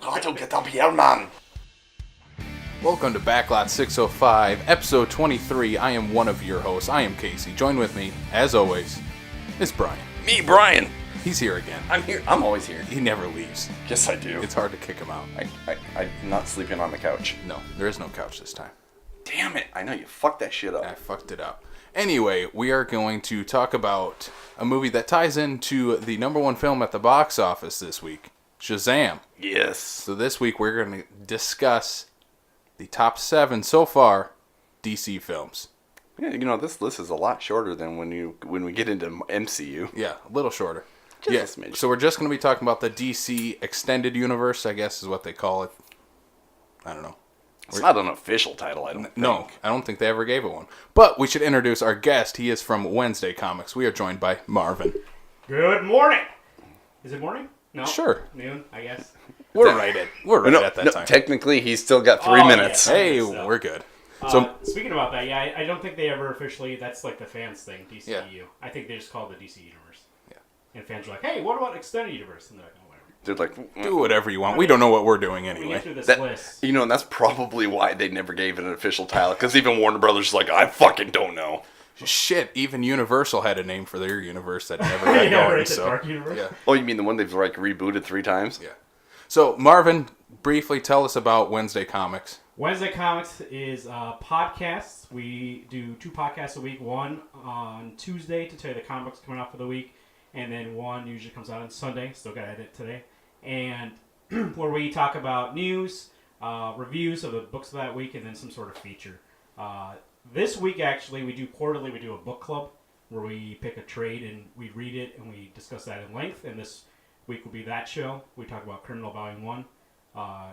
Leute, get up here, man! Welcome to Backlot 605, episode 23. I am one of your hosts. I am Casey. Join with me, as always, is Brian. Me, Brian! He's here again. I'm here. I'm always here. He never leaves. Yes, I do. It's hard to kick him out. I'm not sleeping on the couch. No, there is no couch this time. Damn it. I know you fucked that shit up. I fucked it up. Anyway, we are going to talk about a movie that ties into the number one film at the box office this week, Shazam. Yes. So this week we're going to discuss the top 7 so far DC films. Yeah, you know, this list is a lot shorter than when we get into MCU. Yeah, a little shorter. Just a smidge. So we're just going to be talking about the DC Extended Universe, I guess is what they call it. I don't know. It's not an official title, I don't think. No, I don't think they ever gave it one. But we should introduce our guest. He is from Wednesday Comics. We are joined by Marvin. Good morning. Is it morning? No. Sure. Noon, I guess. We're right at that time. Technically, he's still got 3 minutes. Yeah. Hey, So, we're good. So speaking about that, yeah, I don't think they ever officially. That's like the fans thing, DCEU. Yeah. I think they just call it the DC Universe. Yeah. And fans are like, "Hey, what about Extended Universe?" And they're like, "Oh, whatever." They're like, do whatever you want. We don't know what we're doing We get anyway. through this that, list. you know, and that's probably why they never gave it an official title. Because even Warner Brothers is like, I fucking don't know. Shit, even Universal had a name for their universe that never got Yeah, going. right, the So Dark Universe. yeah, Oh, you mean the one they've like rebooted 3 times? yeah. So Marvin, briefly tell us about Wednesday Comics. Wednesday Comics is podcasts. We do 2 podcasts a week. One on Tuesday to tell you the comics coming out for the week, and then one usually comes out on Sunday. Still got to edit today. And where we talk about news, reviews of the books of that week, and then some sort of feature. This week, actually, we do quarterly. We do a book club where we pick a trade and we read it and we discuss that in length. And this week will be that show. We talk about Criminal Volume 1.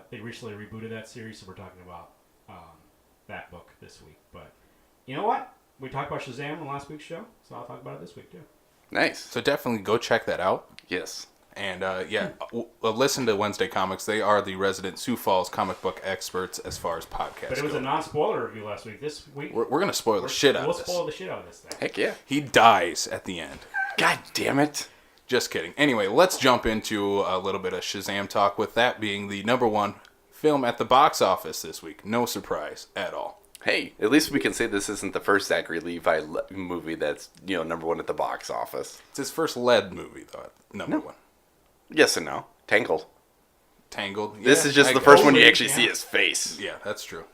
They recently rebooted that series, so we're talking about that book this week. But you know what? We talked about Shazam in last week's show, so I'll talk about it this week too. Nice. So definitely go check that out. Yes. And listen to Wednesday Comics. They are the resident Sioux Falls comic book experts as far as podcasts But it was go. a non-spoiler review last week. This week, We're going to spoil the shit out we'll of this. spoil the shit out of this thing. Heck yeah. He dies at the end. God damn it. Just kidding. Anyway, let's jump into a little bit of Shazam talk, with that being the number one film at the box office this week. No surprise at all. Hey, at least we can say this isn't the first Zachary Levi movie that's, you know, number 1 at the box office. It's his first lead movie, though. Number one. Yes and no. Tangled. Tangled. This Yeah, is just I the guess. first one you Yeah. actually see his face. Yeah, that's true.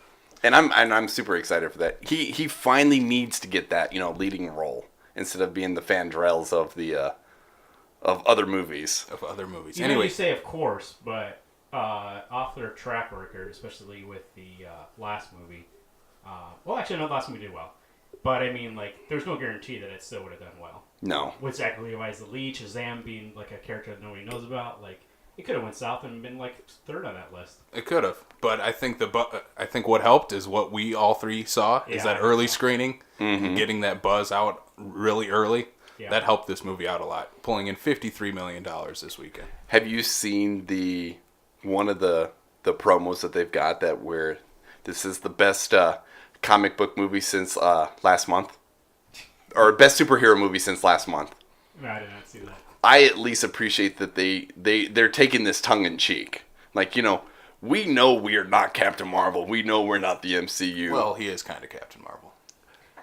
And I'm super excited for that. He finally needs to get that, you know, leading role instead of being the Fandrels of the of other movies. Of other movies. You know, Anyway, you say of course, but off their track record, especially with the last movie. Well, actually, no, the last movie did well. But I mean, like, there's no guarantee that it still would have done well. No. With Zachary Levi as the lead, Shazam being like a character that nobody knows about, like it could have went south and been like 3rd on that list. it could have. But I think what helped is what we all three saw, is Yeah, that I early think so. screening, and getting that buzz out really early. Yeah. That helped this movie out a lot, pulling in $53 million this weekend. Have you seen one of the promos that they've got that where this is the best comic book movie since last month? Or best superhero movie since last month? No, I did not see that. I at least appreciate that they're taking this tongue in cheek. Like, you know, we know we are not Captain Marvel. We know we're not the MCU. Well, he is kind of Captain Marvel.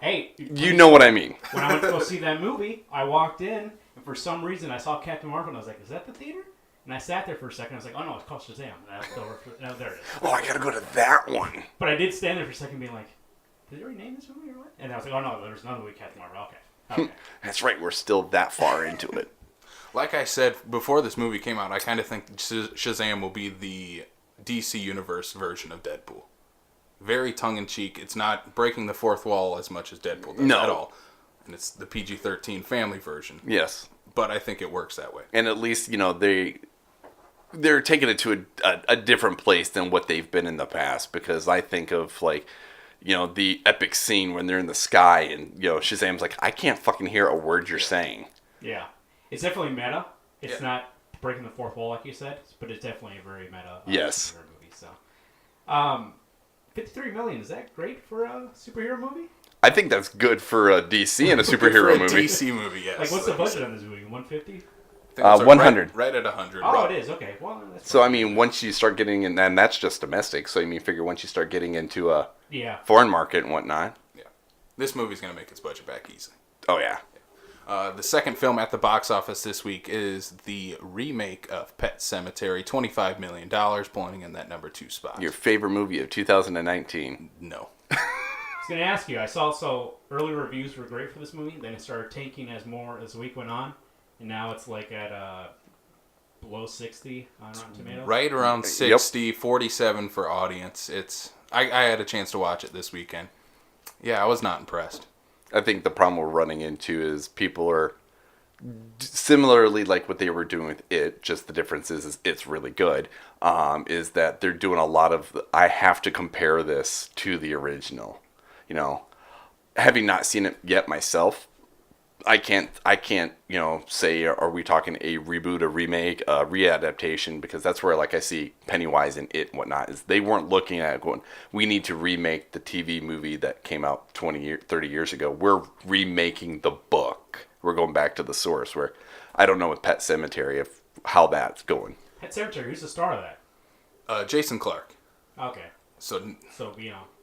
Hey, you know what I mean. when I went to go see that movie, I walked in and for some reason I saw Captain Marvel and I was like, "Is that the theater?" And I sat there for a second. I was like, "Oh no, it's called Shazam." And I looked over. There it is. Oh, I gotta go to that one. But I did stand there for a second, being like, "Did they rename this movie or what?" And I was like, "Oh no, there's another movie, Captain Marvel." Okay. That's right, we're still that far into it. Like I said, before this movie came out, I kind of think Shazam will be the DC Universe version of Deadpool. Very tongue-in-cheek. It's not breaking the fourth wall as much as Deadpool does at all. And it's the PG-13 family version. Yes. But I think it works that way. And at least, you know, they're taking it to a different place than what they've been in the past. Because I think of, like, you know, the epic scene when they're in the sky and, you know, Shazam's like, I can't fucking hear a word you're saying. Yeah, it's definitely meta. It's Yeah. not breaking the fourth wall like you said, but it's definitely a very meta Yes. superhero movie. So, 53 million, is that great for a superhero movie? I think that's good for a DC and a superhero For a movie. DC movie, yes. Like, what's the you budget said. on this movie? 150? I think it's 100. Right at 100. Oh, right. it is. Okay. Well, that's So I mean, once you start getting in, and that's just domestic. So figure once you start getting into a yeah. foreign market and whatnot. Yeah. This movie's going to make its budget back easily. Oh yeah. The second film at the box office this week is the remake of Pet Sematary, $25 million, pulling in that number 2 spot. Your favorite movie of 2019? No. I was going to ask you, I saw early reviews were great for this movie, then it started tanking as the week went on, and now it's like at below 60 on Rotten Tomatoes. Right around 60, 47 for audience. I had a chance to watch it this weekend. Yeah, I was not impressed. I think the problem we're running into is people are similarly like what they were doing with it. Just the difference is it's really good. Is that they're doing a lot of I have to compare this to the original. Having not seen it yet myself, I can't say are we talking a reboot, a remake, a readaptation, because that's where I see Pennywise and It and whatnot is they weren't looking at it going, we need to remake the TV movie that came out 30 years ago. We're remaking the book. We're going back to the source, where I don't know with Pet Sematary how that's going. Pet Sematary, who's the star of that? Jason Clarke. Okay. So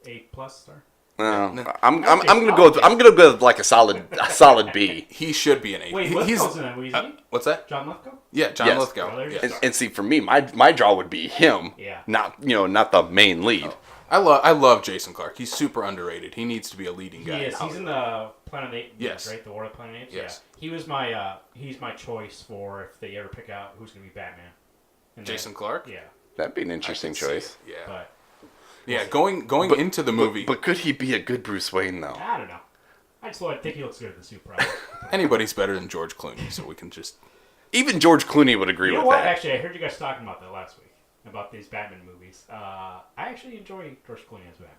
A+ star? I'm gonna go with a solid B. He should be an A. Wait, Lithgow's in that movie, isn't he? What's that? John Lithgow? Yeah, John Yes. Lithgow. Oh, there's Yes. your star. And see, for me, my draw would be him. Yeah. Not the main lead. I love Jason Clarke. He's super underrated. He needs to be a leading guy. He is. He's in the Planet of the Apes, Yes. right? The War of the Planet of the Apes? Yes. Yeah. He's my choice for if they ever pick out who's going to be Batman. And Jason Clarke? Yeah. That'd be an I interesting can see choice. it. Yeah. But Yeah, going into the movie, But could he be a good Bruce Wayne though? I don't know. I think he looks good in the suit, probably. anybody's better than George Clooney, so we can just... Even George Clooney would agree You know with what? that. Actually, I heard you guys talking about that last week, about these Batman movies. I actually enjoy George Clooney as Batman.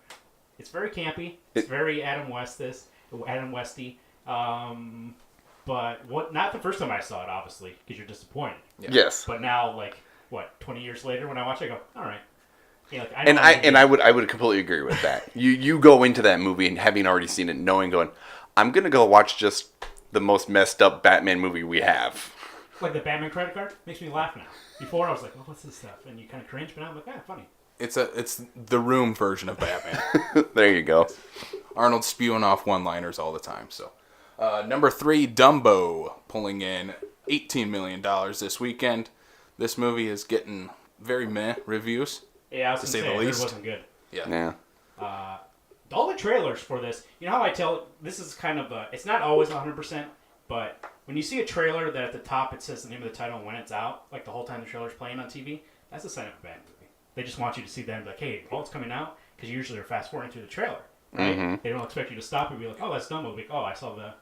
It's very campy. It's very Adam Westy. But not the first time I saw it, obviously, because you're disappointed. Yeah. Yes. But now, 20 years later, when I watch it, I go, all right. I would completely agree with that. You go into that movie and having already seen it, knowing I'm gonna go watch just the most messed up Batman movie we have. Like the Batman credit card makes me laugh now. Before I was like, oh, what's this stuff? And you kind of cringe, but now I'm like, funny. It's the Room version of Batman. There you go. Arnold spewing off one-liners all the time. So, number 3, Dumbo, pulling in $18 million this weekend. This movie is getting very meh reviews. Yeah, I was To going say to the say, it least. wasn't good. Yeah. All the trailers for this, you know how I tell, this is kind of it's not always 100%, but when you see a trailer that at the top it says the name of the title and when it's out, like the whole time the trailer's playing on TV, that's a sign of a bad movie. They just want you to see that and be like, hey, it's coming out, because usually they're fast forwarding through the trailer, right? Mm-hmm. They don't expect you to stop and be like, oh, that's Dumbo. Like, oh, I saw the,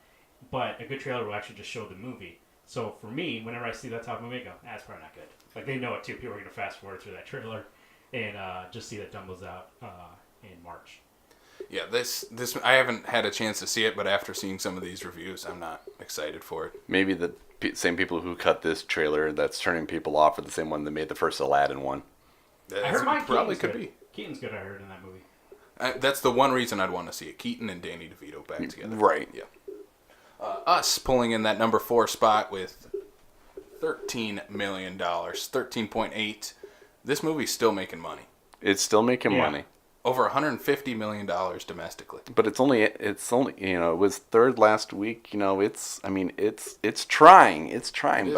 but a good trailer will actually just show the movie. So for me, whenever I see that type of movie, I go, that's probably not good. Like, they know it too. People are going to fast forward through that trailer and just see that Dumbo's out in March. Yeah, this I haven't had a chance to see it, but after seeing some of these reviews, I'm not excited for it. Maybe the same people who cut this trailer that's turning people off are the same one that made the first Aladdin one. I heard Mike probably Keaton's could good. be. Keaton's good, I heard, in that movie. That's the one reason I'd want to see it. Keaton and Danny DeVito back together. Right. Yeah. Us pulling in that number 4 spot with $13 million, 13.8. This movie's still making money. It's still making money. Over $150 million domestically. But it's only it was third last week. It's trying. But trying.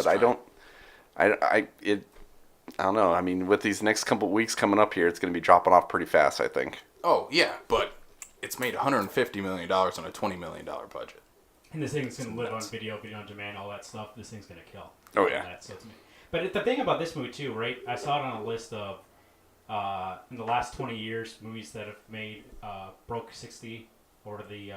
I don't know. I mean, with these next couple of weeks coming up here, it's going to be dropping off pretty fast, I think. Oh, yeah, but it's made $150 million on a $20 million budget. And this thing's going to live on video on demand, all that stuff. This thing's going to kill. Oh, yeah. But the thing about this movie, too, right? I saw it on a list of, in the last 20 years, movies that have made, broke 60 over the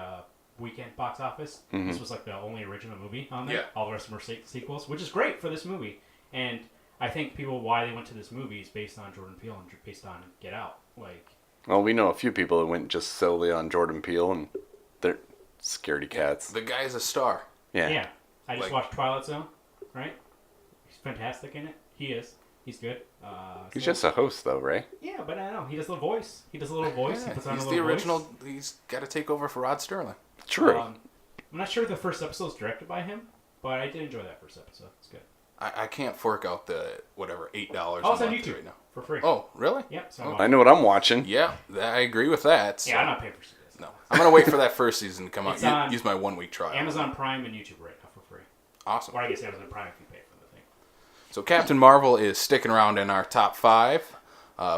weekend box office. Mm-hmm. This was like the only original movie on there. Yeah. All the rest of them were sequels, which is great for this movie. And I think people, why they went to this movie is based on Jordan Peele and based on Get Out. Well, we know a few people that went just solely on Jordan Peele, and they're scaredy cats. The guy's a star. Yeah. I just watched Twilight Zone, right? He's fantastic in it. He is. He's good. He's just a host, though, right? Yeah, but I know. He does a little voice. He puts on He's a little the original. voice. He's got to take over for Rod Sterling. True. I'm not sure if the first episode is directed by him, but I did enjoy that first episode. It's good. I can't fork out the whatever $8 Oh, it's a on month YouTube right now. for free. Oh, really? Yep. So Oh. I know what I'm watching. Yeah, I agree with that. So. yeah, I'm not paying for this. No, I'm gonna wait for that first season to come It's out. on Use my 1 week trial. Amazon Prime and YouTube right now for free. Awesome. Or I guess Amazon Prime if you pay for the thing. So Captain Marvel is sticking around in our top 5,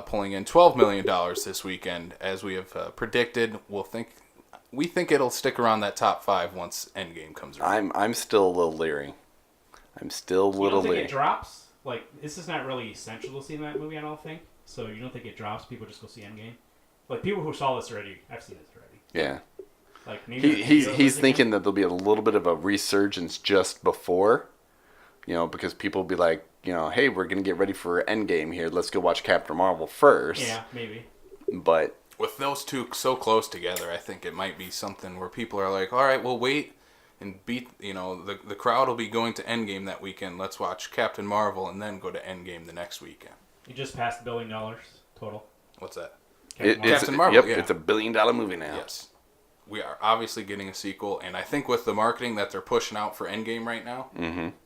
pulling in $12 million this weekend, as we have predicted. We think it'll stick around that top 5 once Endgame comes around. I'm still a little leery. I'm still a You little don't think leery. it drops? Like, this is not really essential to see that movie, I don't think. So you don't think it drops? People just go see Endgame? Like, people who saw this already, I've seen this already. Yeah. Like, maybe He's thinking that there'll be a little bit of a resurgence just before, because people will be like, hey, we're going to get ready for Endgame here. Let's go watch Captain Marvel first. Yeah, maybe. But With those two so close together, I think it might be something where people are like, all right, we'll wait and beat, the crowd will be going to Endgame that weekend. Let's watch Captain Marvel and then go to Endgame the next weekend. You just passed $1 billion total. What's that? Captain Marvel, Yep, yeah. it's $1 billion movie now. Yes. We are obviously getting a sequel, and I think with the marketing that they're pushing out for Endgame right now,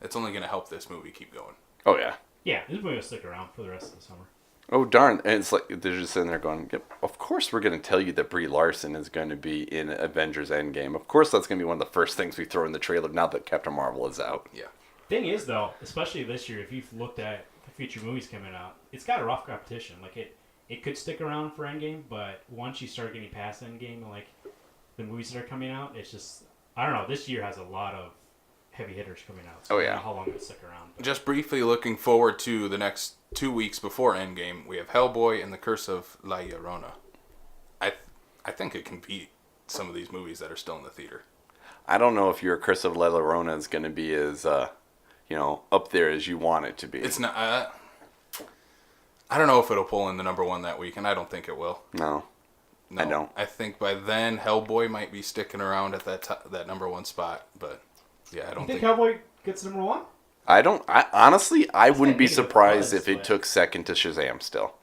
it's only going to help this movie keep going. Oh, yeah. Yeah, this movie will stick around for the rest of the summer. Oh, darn. And it's like they're just sitting there going, yep, of course we're going to tell you that Brie Larson is going to be in Avengers Endgame. Of course that's going to be one of the first things we throw in the trailer now that Captain Marvel is out. Yeah. Thing is, though, especially this year, if you've looked at the future movies coming out, it's got a rough competition. Like, it could stick around for Endgame, but once you start getting past Endgame, like, the movies that are coming out, it's just, I don't know, this year has a lot of heavy hitters coming out. So Oh, I don't yeah. know how long it'll stick around. But Just briefly looking forward to the next 2 weeks before Endgame, we have Hellboy and The Curse of La Llorona. I think it can beat some of these movies that are still in the theater. I don't know if your Curse of La Llorona is going to be as, up there as you want it to be. It's not. I don't know if it'll pull in the number 1 that week, and I don't think it will. No. I don't. I think by then Hellboy might be sticking around at that number 1 spot, but yeah, I don't you think think. Cowboy gets number 1? Honestly, I wouldn't be negative surprised buzz, if it but- took second to Shazam still.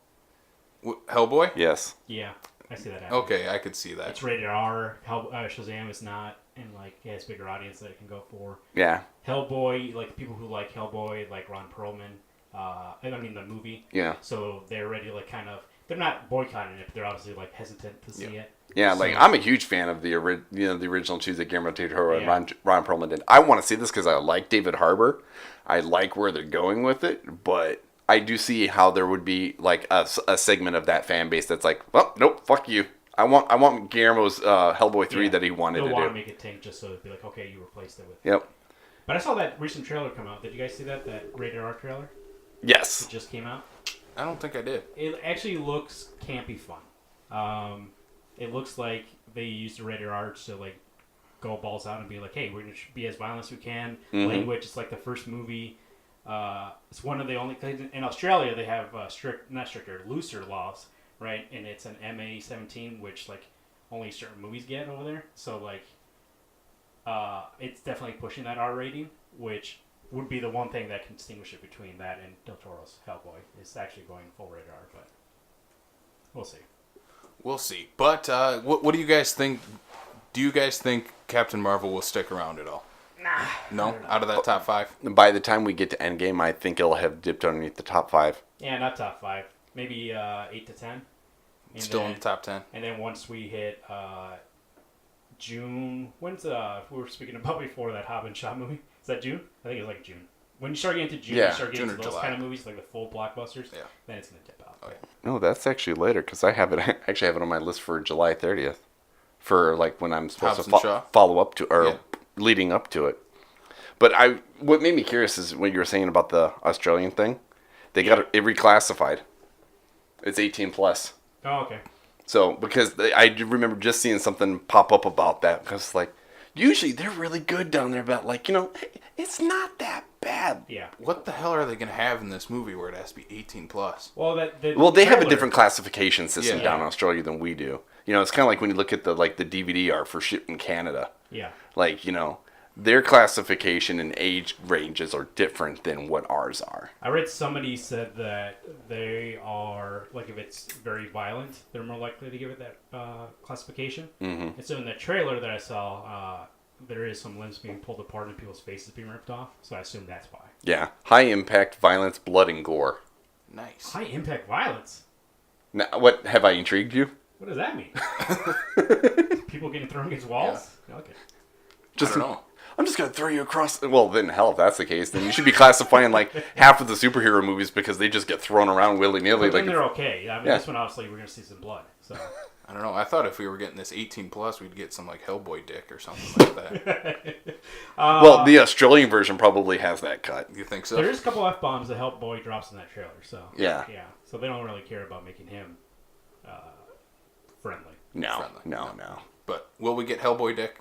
Hellboy? Yes. Yeah, I see that happening. Okay, I could see that. It's rated R. Shazam is not, and like it has bigger audience that it can go for. Yeah. Hellboy, like people who like Hellboy, like Ron Perlman. The movie. Yeah. So they're already like kind of, they're not boycotting it, but they're obviously like hesitant to see it. Yeah, So- like I'm a huge fan of the original two that Guillermo del Toro and Yeah. Ron Perlman did. I want to see this because I like David Harbour. I like where they're going with it, but I do see how there would be like a segment of that fan base that's like, well, nope, fuck you. I want Guillermo's Hellboy 3 Yeah. that he wanted They'll to want do. to make it tank just so it'd be like, okay, you replaced it with. Yep. But I saw that recent trailer come out. Did you guys see that rated R trailer? Yes. It just came out. I don't think I did. It actually looks campy fun. It looks like they used the rated R to like go balls out and be like, hey, we're gonna be as violent as we can. Language. It's like the first movie. It's one of the only in Australia they have looser laws, right? And it's an MA-17, which like only certain movies get over there. So like, it's definitely pushing that R rating, which would be the one thing that can distinguish it between that and Del Toro's Hellboy. It's actually going full rated R, but we'll see. We'll see. But what do you guys think? Do you guys think Captain Marvel will stick around at all? Nah. No? Out of that top 5? By the time we get to Endgame, I think it'll have dipped underneath the top 5. Yeah, not top 5. Maybe 8 to 10. And Still then, in the top 10? And then once we hit June, when's we were speaking about before that Hobbs and Shaw movie? Is that June? I think it was like June. When you start getting into June, Yeah, you start getting June into or those July. kind of movies, like the full blockbusters. Yeah. Then it's gonna dip out. Oh, yeah. No, that's actually later because I have it on my list for July 30th, for like when I'm supposed Hobbs to and Shaw? follow up to or Yeah. leading up to it. But what made me curious is what you were saying about the Australian thing. They got it reclassified. It's 18 plus. Oh, okay. So because I do remember just seeing something pop up about that because like usually they're really good down there, but like it's not that bad. Yeah. What the hell are they going to have in this movie where it has to be 18 plus? Well, Well, they have a trailer- different classification system Yeah. down in Australia than we do. It's kind of like when you look at the DVD art for shit in Canada. Yeah. Like, their classification and age ranges are different than what ours are. I read somebody said that they are, like, if it's very violent, they're more likely to give it that classification. Mm-hmm. And so in the trailer that I saw, there is some limbs being pulled apart and people's faces being ripped off. So I assume that's why. Yeah, high impact violence, blood, and gore. Nice. High impact violence. Now, what have I intrigued you? What does that mean? People getting thrown against walls? Yeah. Okay. Just, I don't know. I'm just gonna throw you across. Well, then hell, if that's the case, then you should be classifying like half of the superhero movies because they just get thrown around willy nilly. But Like then they're okay. I mean, Yeah. this one obviously we're gonna see some blood. So. I don't know. I thought if we were getting this 18 plus, we'd get some like Hellboy dick or something like that. well, the Australian version probably has that cut. You think so? There is a couple F-bombs that Hellboy drops in that trailer. So Yeah. Yeah. So they don't really care about making him friendly. No, Friendly. no. But will we get Hellboy dick?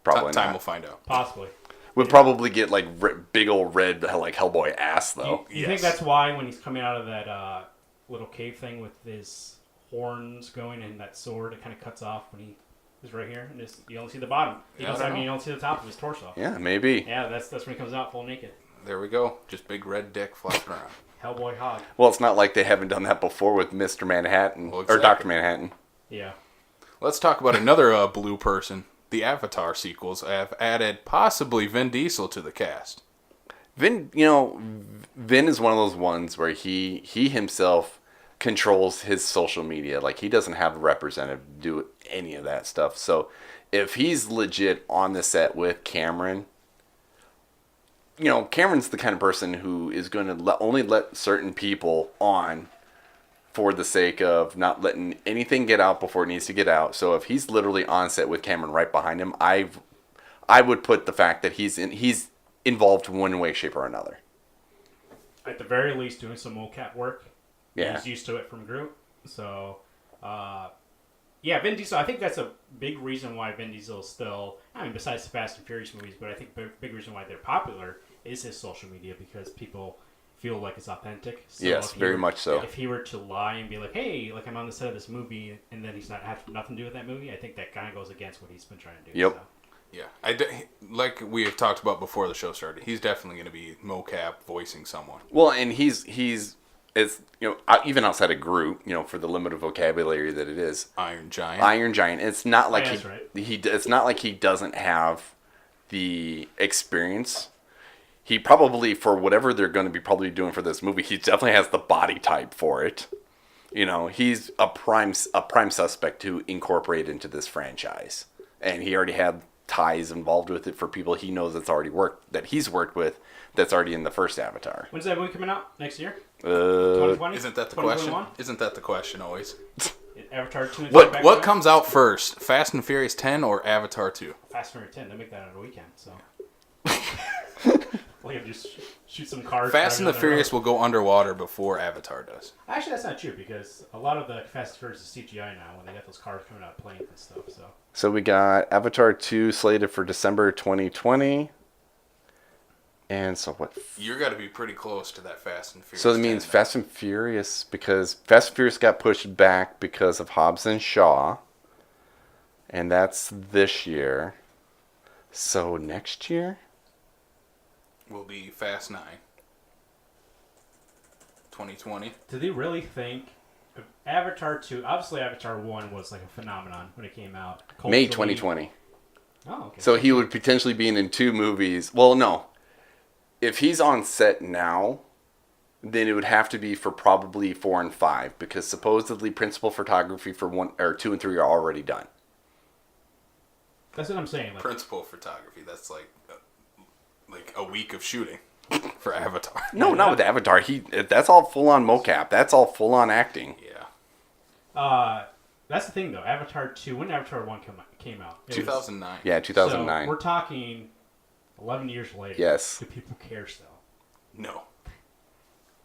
Probably Time not. will find out. Possibly. We'd probably get like big old red like Hellboy ass though. You think that's why when he's coming out of that little cave thing with his horns going and that sword, it kind of cuts off when he is right here, and you only see the bottom. Yeah, You don't see the top of his torso. Yeah, maybe. Yeah, that's when he comes out full naked. There we go. Just big red dick flopping around. Hellboy hog. Well, it's not like they haven't done that before with Mr. Manhattan Well, or exactly. Dr. Manhattan. Yeah. Let's talk about another blue person. The Avatar sequels have added possibly Vin Diesel to the cast. Vin is one of those ones where he himself controls his social media. Like, he doesn't have a representative do any of that stuff. So if he's legit on the set with Cameron, Cameron's the kind of person who is going to only let certain people on for the sake of not letting anything get out before it needs to get out. So if he's literally on set with Cameron right behind him, I would put the fact that he's involved in one way, shape, or another. At the very least, doing some mocap work. Yeah. He's used to it from Groot. So, yeah, Vin Diesel, I think that's a big reason why Vin Diesel is still, besides the Fast and Furious movies, but I think the big reason why they're popular is his social media, because people feel like it's authentic. So Yes, very much so. If he were to lie and be like, hey, like I'm on the set of this movie, and then he's not have nothing to do with that movie, I think that kind of goes against what he's been trying to do. Yep. So. Yeah, like we have talked about before the show started, he's definitely going to be mocap voicing someone. Well, and he's even outside of Groot, for the limited vocabulary that it is, Iron Giant. Iron Giant. It's not like that's right. It's not like he doesn't have the experience. He probably, for whatever they're going to be probably doing for this movie, he definitely has the body type for it. He's a prime suspect to incorporate into this franchise, and he already had ties involved with it for people he knows he's worked with that's already in the first Avatar. When's that movie coming out? Next year? 2020? 2020? Isn't that the 2021? question? Isn't that the question always? Avatar 2 and What comes out first, Fast and Furious 10 or Avatar 2? Fast and Furious 10. They make that on a weekend, so. We can just shoot some cars. Fast and driving the down Furious road. will go underwater before Avatar does. Actually, that's not true, because a lot of the Fast and Furious is CGI now when they got those cars coming out of planes and stuff. So we got Avatar 2 slated for December 2020. And so what? You're got to be pretty close to that Fast and Furious. So that means 10. Fast and Furious, because Fast and Furious got pushed back because of Hobbs and Shaw. And that's this year. So next year? will be Fast 9. 2020. Do they really think Avatar 2? Obviously, Avatar 1 was like a phenomenon when it came out. May Culturally- 2020. Oh, okay. So he would potentially be in 2 movies. Well, no. If he's on set now, then it would have to be for probably 4 and 5, because supposedly principal photography for 1 or 2 and 3 are already done. That's what I'm saying. Like, Principal photography. That's like a week of shooting for Avatar. No, not with Avatar. That's all full on mocap. That's all full on acting. Yeah. that's the thing though. Avatar 2. When did Avatar 1 came out? It was- 2009. Yeah, 2009. So we're talking 11 years later. Yes. Do people care still? No.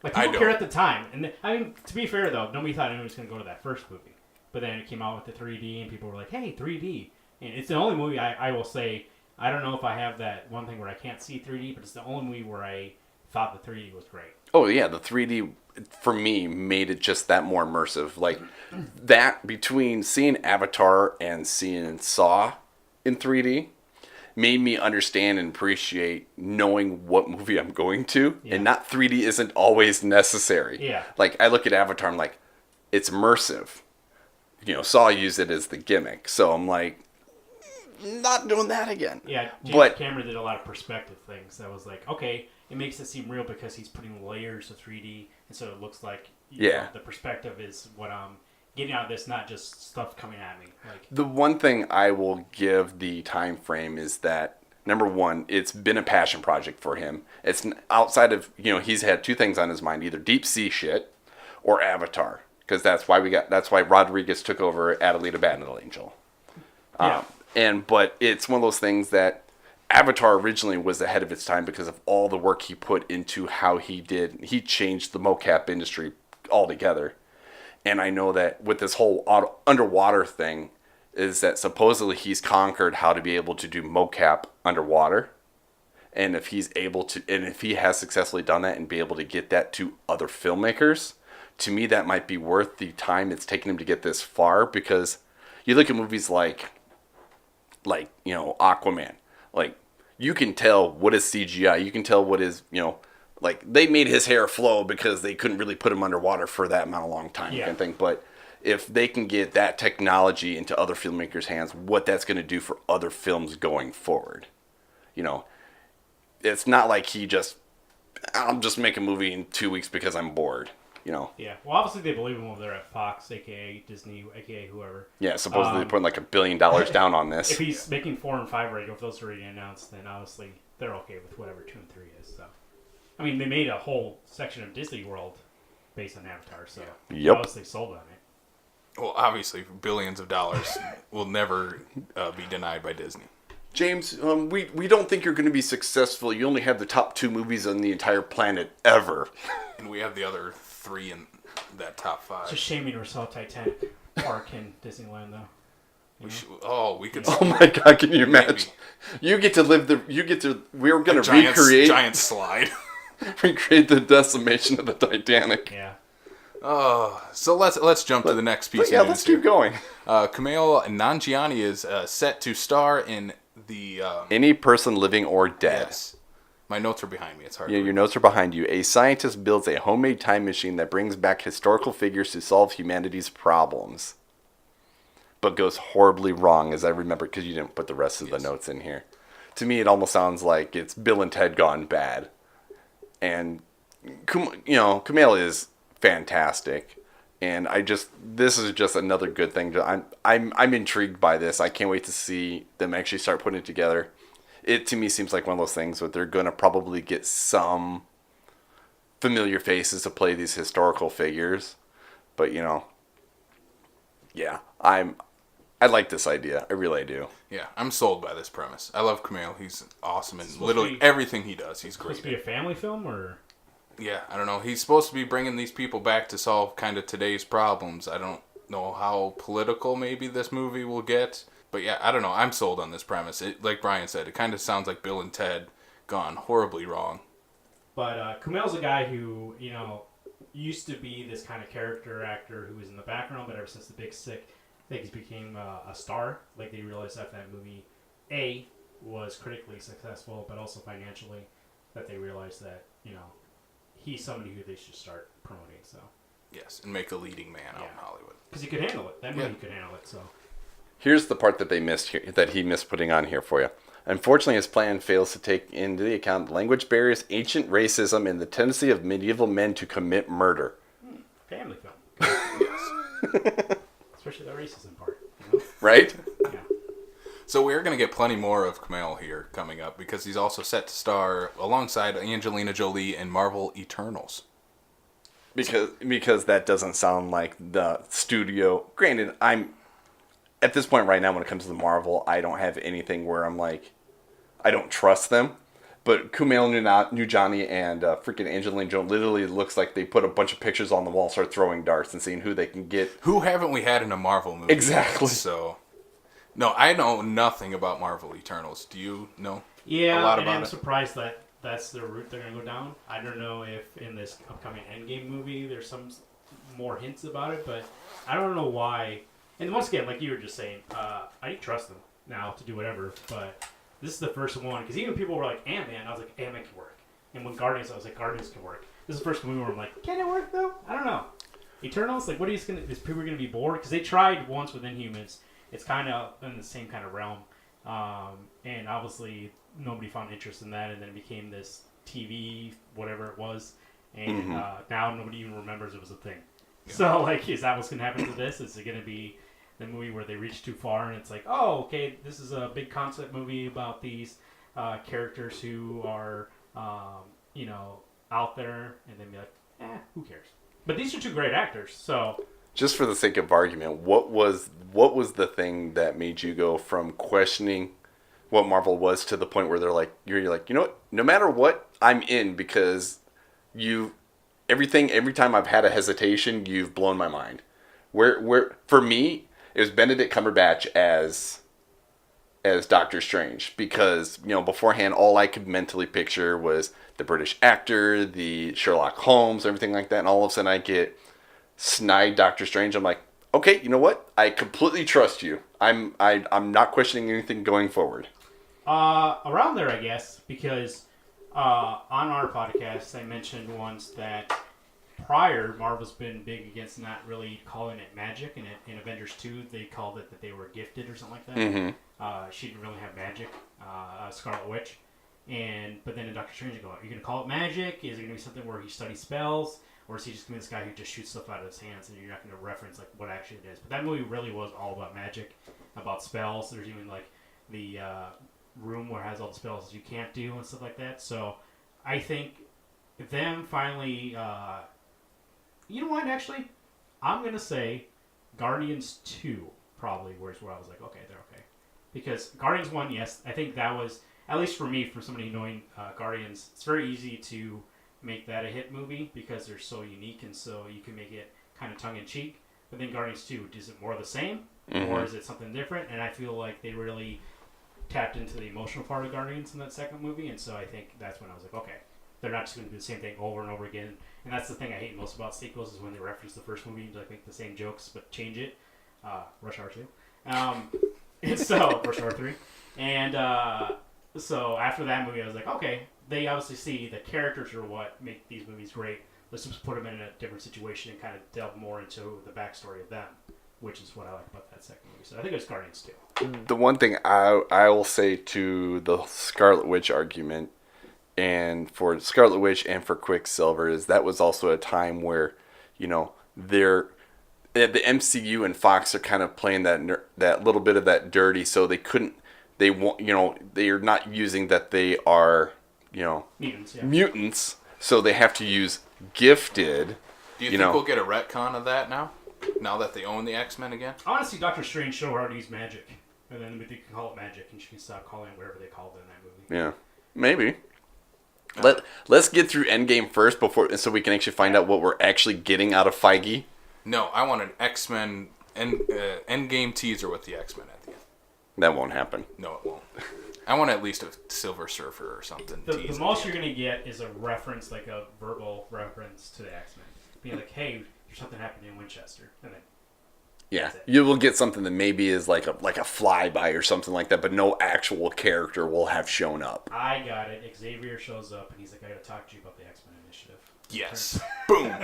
Like, I people cared don't. at the time. And I mean, to be fair though, nobody thought anyone was going to go to that first movie. But then it came out with the 3D, and people were like, "Hey, 3D!" And it's the only movie I will say. I don't know if I have that one thing where I can't see 3D, but it's the only movie where I thought the 3D was great. Oh yeah, the 3D for me made it just that more immersive. Like that between seeing Avatar and seeing Saw in 3D made me understand and appreciate knowing what movie I'm going to, Yeah. and not 3D isn't always necessary. Yeah. Like I look at Avatar, I'm like, it's immersive. Saw used it as the gimmick, so I'm like, not doing that again. Yeah, James But Cameron did a lot of perspective things. That was like, okay, it makes it seem real because he's putting layers of 3D, and so it looks like the perspective is what I'm getting out of this, not just stuff coming at me. Like the one thing I will give the time frame is that number one, it's been a passion project for him. It's outside of he's had two things on his mind: either deep sea shit or Avatar, because that's why Rodriguez took over Adelita Battle Angel. Yeah. But it's one of those things that Avatar originally was ahead of its time because of all the work he put into how he changed the mocap industry altogether. And I know that with this whole underwater thing is that supposedly he's conquered how to be able to do mocap underwater. And if he has successfully done that and be able to get that to other filmmakers, to me that might be worth the time it's taken him to get this far, because you look at movies like Aquaman, like you can tell what is CGI, you can tell what is like they made his hair flow because they couldn't really put him underwater for that amount of long time, kind of thing. But if they can get that technology into other filmmakers' hands, what that's going to do for other films going forward, it's not like I'll just make a movie in 2 weeks because I'm bored. Yeah. Well, obviously they believe him over there at Fox, aka Disney, aka whoever. Yeah, supposedly they're putting like $1 billion down on this. If he's making 4 and 5 already, if those are already announced, then obviously they're okay with whatever 2 and 3 is. So, I mean, they made a whole section of Disney World based on Avatar, so obviously sold on it. Well, obviously, billions of dollars will never be denied by Disney. James, we don't think you're going to be successful. You only have the top 2 movies on the entire planet ever. And we have the other 3 in that top 5. It's a shame we never saw Titanic Park in Disneyland, though. We could. Oh my God! Can you imagine? You get to live we're going to recreate giant slide. Recreate the decimation of the Titanic. Yeah. So let's jump to the next piece. Yeah, let's keep going. Kumail Nanjiani is set to star in the Any Person Living or Dead. Yes. My notes are behind me. It's hard. Yeah, your notes are behind you. A scientist builds a homemade time machine that brings back historical figures to solve humanity's problems, but goes horribly wrong, as I remember, because you didn't put the rest of the notes in here. To me, it almost sounds like it's Bill and Ted gone bad. And Kumail is fantastic, and this is just another good thing. I'm intrigued by this. I can't wait to see them actually start putting it together. It to me seems like one of those things where they're going to probably get some familiar faces to play these historical figures, but I like this idea. I really do. Yeah, I'm sold by this premise. I love Kumail. He's awesome in literally everything he does. He's great. Supposed to be a family film, or? Yeah, I don't know. He's supposed to be bringing these people back to solve kind of today's problems. I don't know how political maybe this movie will get. But yeah, I don't know. I'm sold on this premise. Like Brian said, it kind of sounds like Bill and Ted gone horribly wrong. But Kumail's a guy who, used to be this kind of character actor who was in the background, but ever since The Big Sick, I think he's became a star. Like they realized after that movie, A, was critically successful, but also financially, that they realized that, he's somebody who they should start promoting. So yes, and make a leading man out in Hollywood. Because he could handle it. That movie could handle it, so... Here's the part that they missed here, that he missed putting on here for you. Unfortunately, his plan fails to take into the account language barriers, ancient racism, and the tendency of medieval men to commit murder. Family film. Yes. Especially the racism part. Right? Yeah. So we're going to get plenty more of Kumail here coming up, because he's also set to star alongside Angelina Jolie in Marvel Eternals. Because that doesn't sound like the studio. Granted, at this point right now, when it comes to the Marvel, I don't have anything where I'm like, I don't trust them. But Kumail Nanjiani and freaking Angelina Jolie literally looks like they put a bunch of pictures on the wall, start throwing darts, and seeing who they can get. Who haven't we had in a Marvel movie? Exactly. So, no, I know nothing about Marvel Eternals. Do you know a lot and about I'm it? surprised that that's the route they're going to go down. I don't know if in this upcoming Endgame movie there's some more hints about it, but I don't know why. And once again, like you were just saying, I trust them now to do whatever, but this is the first one, because even people were like, Ant-Man, I was like, Ant-Man can work. And when Guardians, I was like, Guardians can work. This is the first movie where I'm like, can it work though? I don't know. Eternals, like, is people going to be bored? Because they tried once with Inhumans. It's kind of in the same kind of realm. And obviously nobody found interest in that, and then it became this TV, whatever it was, and now nobody even remembers it was a thing. Yeah. So, like, is that what's going to happen to this? Is it going to be the movie where they reach too far, and it's like, oh, okay, this is a big concept movie about these characters who are, out there, and then be like, who cares? But these are two great actors, so... Just for the sake of argument, what was the thing that made you go from questioning what Marvel was to the point where they're like, you're like, you know what? No matter what, I'm in, because every time I've had a hesitation, you've blown my mind. Where for me, it was Benedict Cumberbatch as Doctor Strange, because beforehand all I could mentally picture was the British actor, the Sherlock Holmes, everything like that, and all of a sudden I get snide Doctor Strange. I'm like, okay, you know what? I completely trust you. I'm not questioning anything going forward. Around there, I guess, because on our podcast, I mentioned once that prior, Marvel's been big against not really calling it magic, and in Avengers 2, they called it that they were gifted or something like that. Mm-hmm. She didn't really have magic, Scarlet Witch. But then in Doctor Strange, you go, are you going to call it magic? Is it going to be something where he studies spells? Or is he just going to be this guy who just shoots stuff out of his hands, and you're not going to reference like what actually it is? But that movie really was all about magic, about spells. There's even like the room where it has all the spells you can't do and stuff like that. So I think them finally... you know what, actually? I'm going to say Guardians 2 probably was where I was like, okay, they're okay. Because Guardians 1, yes, I think that was, at least for me, for somebody knowing Guardians, it's very easy to make that a hit movie because they're so unique, and so you can make it kind of tongue-in-cheek. But then Guardians 2, is it more of the same? Mm-hmm. Or is it something different? And I feel like they really tapped into the emotional part of Guardians in that second movie, and so I think that's when I was like, okay, they're not just going to do the same thing over and over again. And that's the thing I hate most about sequels is when they reference the first movie and like make the same jokes but change it. Rush Hour 2. And so, Rush Hour 3. And so after that movie, I was like, okay, they obviously see the characters are what make these movies great. Let's just put them in a different situation and kind of delve more into the backstory of them, which is what I like about that second movie. So I think it was Guardians 2. The one thing I will say to the Scarlet Witch argument, and for Scarlet Witch and for Quicksilver, is that was also a time where, the MCU and Fox are kind of playing that little bit of that dirty, so they're not using that they are, mutants, so they have to use gifted. Do you think we'll get a retcon of that now that they own the X-Men again? I want to see Doctor Strange show her how to use magic, and then they can call it magic, and she can stop calling it whatever they called it in that movie. Yeah, maybe. Let's get through Endgame first so we can actually find out what we're actually getting out of Feige. No, I want an X-Men Endgame teaser with the X-Men at the end. That won't happen. No, it won't. I want at least a Silver Surfer or something. The most you're going to get is a reference, like a verbal reference to the X-Men. Being like, hey, there's something happening in Winchester. And then yeah, you will get something that maybe is like a flyby or something like that, but no actual character will have shown up. I got it. Xavier shows up, and he's like, I got to talk to you about the X-Men Initiative. Yes. Boom.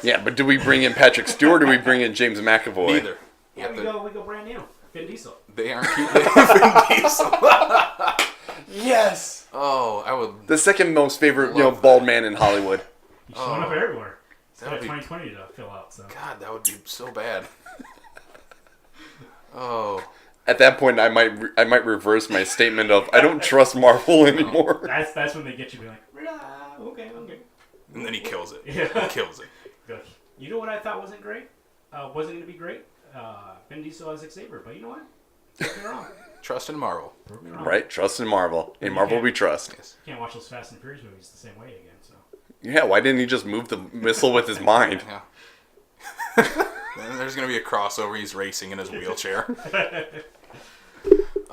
Yeah, but do we bring in Patrick Stewart or do we bring in James McAvoy? Neither. Yeah, we go brand new. Vin Diesel. They aren't keeping Vin Diesel. Yes. Oh, I would. The second most favorite, bald man in Hollywood. He's showing up everywhere. He's got 2020 to fill out. So. God, that would be so bad. Oh. At that point, I might reverse my statement of I don't trust Marvel anymore. That's when they get you to be like, okay. And then he kills it. Yeah. He kills it. You know what I thought wasn't great? Wasn't going to be great? Vin Diesel as Xavier, but you know what? Prove me wrong. Trust in Marvel. Prove me wrong. Right? Trust in Marvel. In Marvel we trust. Yes. You can't watch those Fast and Furious movies the same way again, so. Yeah, why didn't he just move the missile with his mind? Yeah. Then there's going to be a crossover. He's racing in his wheelchair.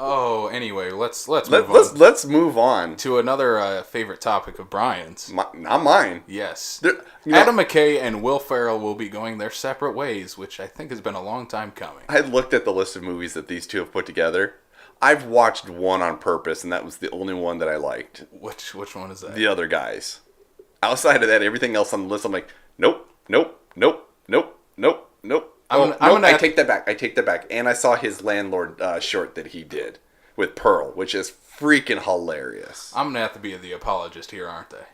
Oh, anyway, let's move on. Let's move on to another favorite topic of Brian's. Not mine. Yes. Adam McKay and Will Ferrell will be going their separate ways, which I think has been a long time coming. I looked at the list of movies that these two have put together. I've watched one on purpose, and that was the only one that I liked. Which one is that? The Other Guys. Outside of that, everything else on the list, I'm like, nope, nope, nope, nope, nope, nope, I take that back. I take that back. And I saw his landlord short that he did with Pearl, which is freaking hilarious. I'm gonna have to be the apologist here, aren't I?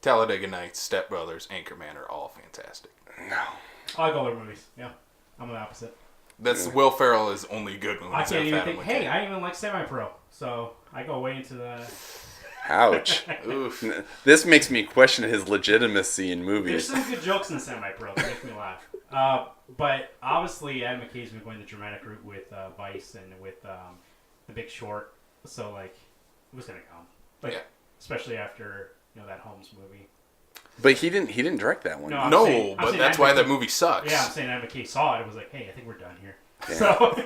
Talladega Nights, Step Brothers, Anchorman are all fantastic. No. I like all their movies. Yeah, I'm the opposite. That's Will Ferrell is only good movies. I can't even think. Hey, I even like Semi-Pro, so I go way into the. Ouch. Oof. This makes me question his legitimacy in movies. There's some good jokes in Semi-Pro that make me laugh. But obviously, Adam McKay's been going the dramatic route with Vice and with The Big Short, so like it was gonna come. Like, especially after that Holmes movie. But he didn't direct that one. No, but that's why that movie sucks. Yeah, I'm saying Adam McKay saw it. It was like, hey, I think we're done here. Yeah. So.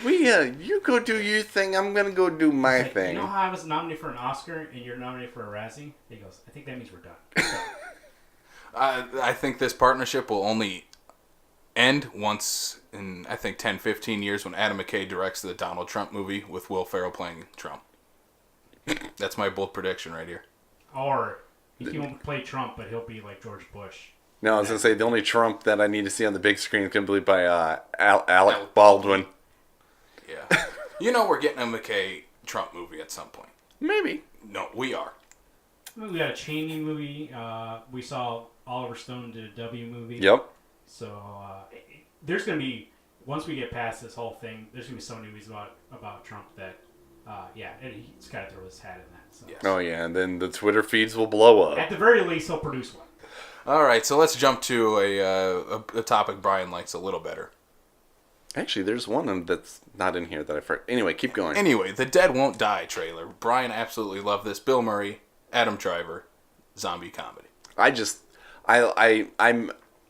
You go do your thing. I'm gonna go do my thing. You know how I was nominated for an Oscar and you're nominated for a Razzie? He goes, I think that means we're done. So. I think this partnership will only end once in, I think, 10, 15 years when Adam McKay directs the Donald Trump movie with Will Ferrell playing Trump. That's my bold prediction right here. Or he won't play Trump, but he'll be like George Bush. No, I was gonna say the only Trump that I need to see on the big screen is gonna be by Alec Baldwin. Yeah. We're getting a McKay Trump movie at some point. Maybe. No, we are. We got a Cheney movie. We saw Oliver Stone did a W movie. Yep. So there's going to be, once we get past this whole thing, there's going to be so many movies about Trump that, he's got to throw his hat in that. So. Yes. Oh, yeah, and then the Twitter feeds will blow up. At the very least, he'll produce one. All right, so let's jump to a topic Brian likes a little better. Actually, there's one that's not in here that I've heard. Anyway, keep going. Anyway, the Dead Won't Die trailer. Brian absolutely loved this. Bill Murray, Adam Driver, zombie comedy.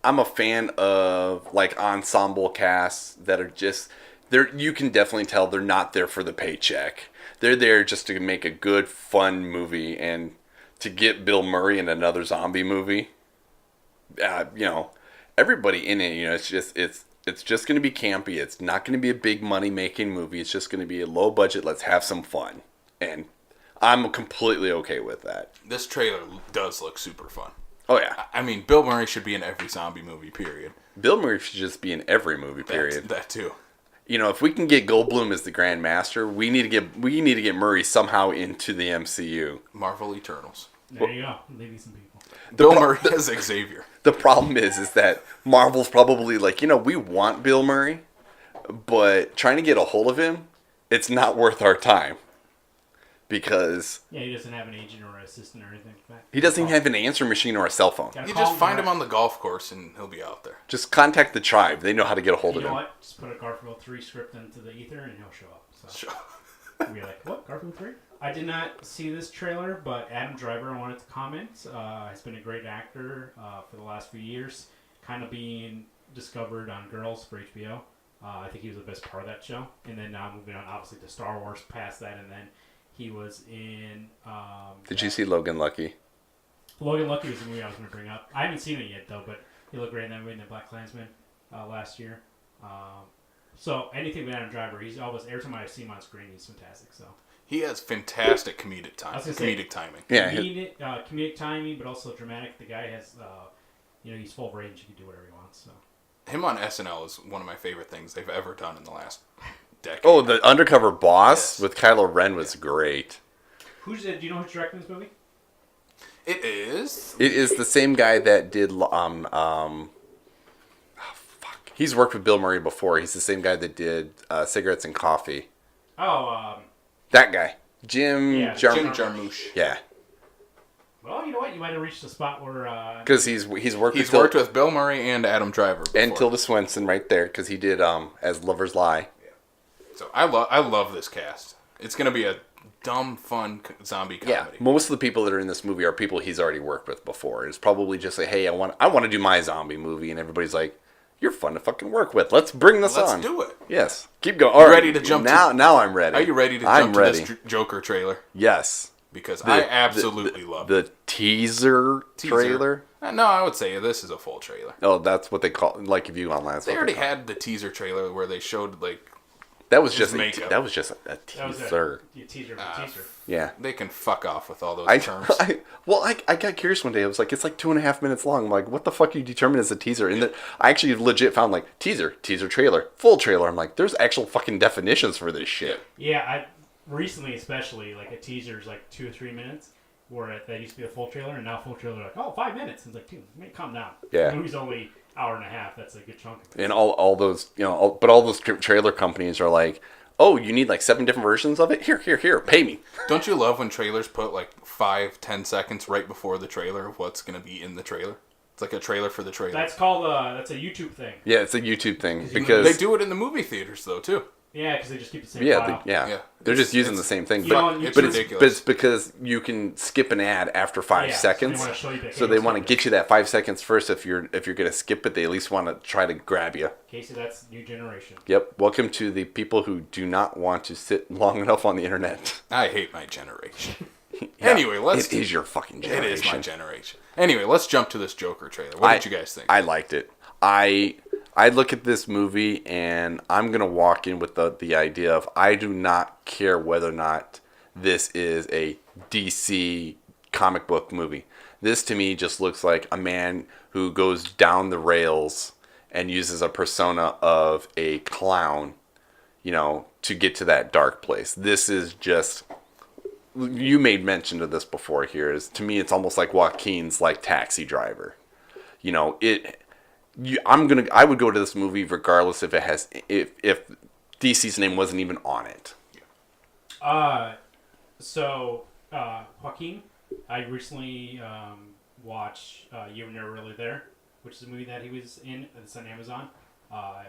I'm a fan of like ensemble casts that are just you can definitely tell they're not there for the paycheck. They're there just to make a good, fun movie, and to get Bill Murray in another zombie movie. Everybody in it, it's just going to be campy. It's not going to be a big money-making movie. It's just going to be a low budget. Let's have some fun. And I'm completely okay with that. This trailer does look super fun. Oh, yeah. I mean, Bill Murray should be in every zombie movie, period. Bill Murray should just be in every movie, period. That too. If we can get Goldblum as the Grand Master, we need to get Murray somehow into the MCU. Marvel Eternals. There you go. Maybe some people. Bill Murray as Xavier. The problem is that Marvel's probably like, we want Bill Murray, but trying to get a hold of him, it's not worth our time. Because... Yeah, he doesn't have an agent or an assistant or anything like that. He doesn't even have an answer machine or a cell phone. You just find him on the golf course and he'll be out there. Just contact the tribe. They know how to get a hold of him. You know what? Just put a Garfield 3 script into the ether and he'll show up. So. We'll be like, what? Garfield 3? I did not see this trailer, but Adam Driver, I wanted to comment, has been a great actor for the last few years, kind of being discovered on Girls for HBO. I think he was the best part of that show. And then now moving on, obviously, to Star Wars past that, and then he was in... Did you see Logan Lucky? Logan Lucky was the movie I was going to bring up. I haven't seen it yet, though, but he looked great in that movie in the Black Klansman last year. So anything with Adam Driver, he's always, every time I see him on screen, he's fantastic. So he has fantastic comedic timing. Yeah, comedic timing, but also dramatic. The guy has, he's full of range. He can do whatever he wants. So him on SNL is one of my favorite things they've ever done in the last decade. Oh, the Undercover Boss with Kylo Ren was great. Do you know who's directing this movie? It is. It is the same guy that did He's worked with Bill Murray before. He's the same guy that did Cigarettes and Coffee. Oh, that guy. Jim Jarmusch. Yeah. Well, you know what? You might have reached a spot where... Because he's worked with Bill Murray and Adam Driver before. And Tilda Swinton right there, because he did As Lovers Lie. Yeah. So I love this cast. It's going to be a dumb, fun zombie comedy. Yeah, most of the people that are in this movie are people he's already worked with before. It's probably just like, hey, I want to do my zombie movie, and everybody's like, you're fun to fucking work with. Let's bring this on. Let's do it. Yes. Keep going. All right. Ready to jump now I'm ready. Are you ready to jump to this Joker trailer? Yes. Because I absolutely love the teaser trailer. No, I would say this is a full trailer. Oh, that's what they call, like if you on last. They already had the teaser trailer where they showed like That was His just makeup. that was just a That was teaser. a teaser. Yeah. They can fuck off with all those terms. I got curious one day. I was like, it's like 2.5 minutes long. I'm like, what the fuck you determine as a teaser? And then I actually legit found like teaser trailer, full trailer. I'm like, there's actual fucking definitions for this shit. Yeah, I recently especially like a teaser is like 2 or 3 minutes, where that used to be a full trailer, and now full trailer like 5 minutes. And it's like, dude, calm down. Yeah. The movie's only hour and a half. That's a good chunk of it. And all those, but all those trailer companies are like, oh, you need like 7 different versions of it? Here, pay me. Don't you love when trailers put like 5-10 seconds right before the trailer of what's going to be in the trailer? It's like a trailer for the trailer. That's called that's a YouTube thing. Yeah, it's a YouTube thing because they do it in the movie theaters though too. Yeah, because they just keep the same yeah, file. yeah. They're just using the same thing. It's ridiculous. But it's because you can skip an ad after 5 seconds. So they want to get you that 5 seconds first. If you're going to skip it, they at least want to try to grab you. Casey, that's new generation. Yep. Welcome to the people who do not want to sit long enough on the internet. I hate my generation. Yeah, anyway, it is your fucking generation. It is my generation. Anyway, let's jump to this Joker trailer. What did you guys think? I liked it. I look at this movie and I'm going to walk in with the idea of I do not care whether or not this is a DC comic book movie. This to me just looks like a man who goes down the rails and uses a persona of a clown, to get to that dark place. This is just, you made mention of this before here, is to me it's almost like Joaquin's like Taxi Driver. I would go to this movie regardless if DC's name wasn't even on it. Joaquin, I recently watched You Were Never Really There, which is a movie that he was in. It's on Amazon.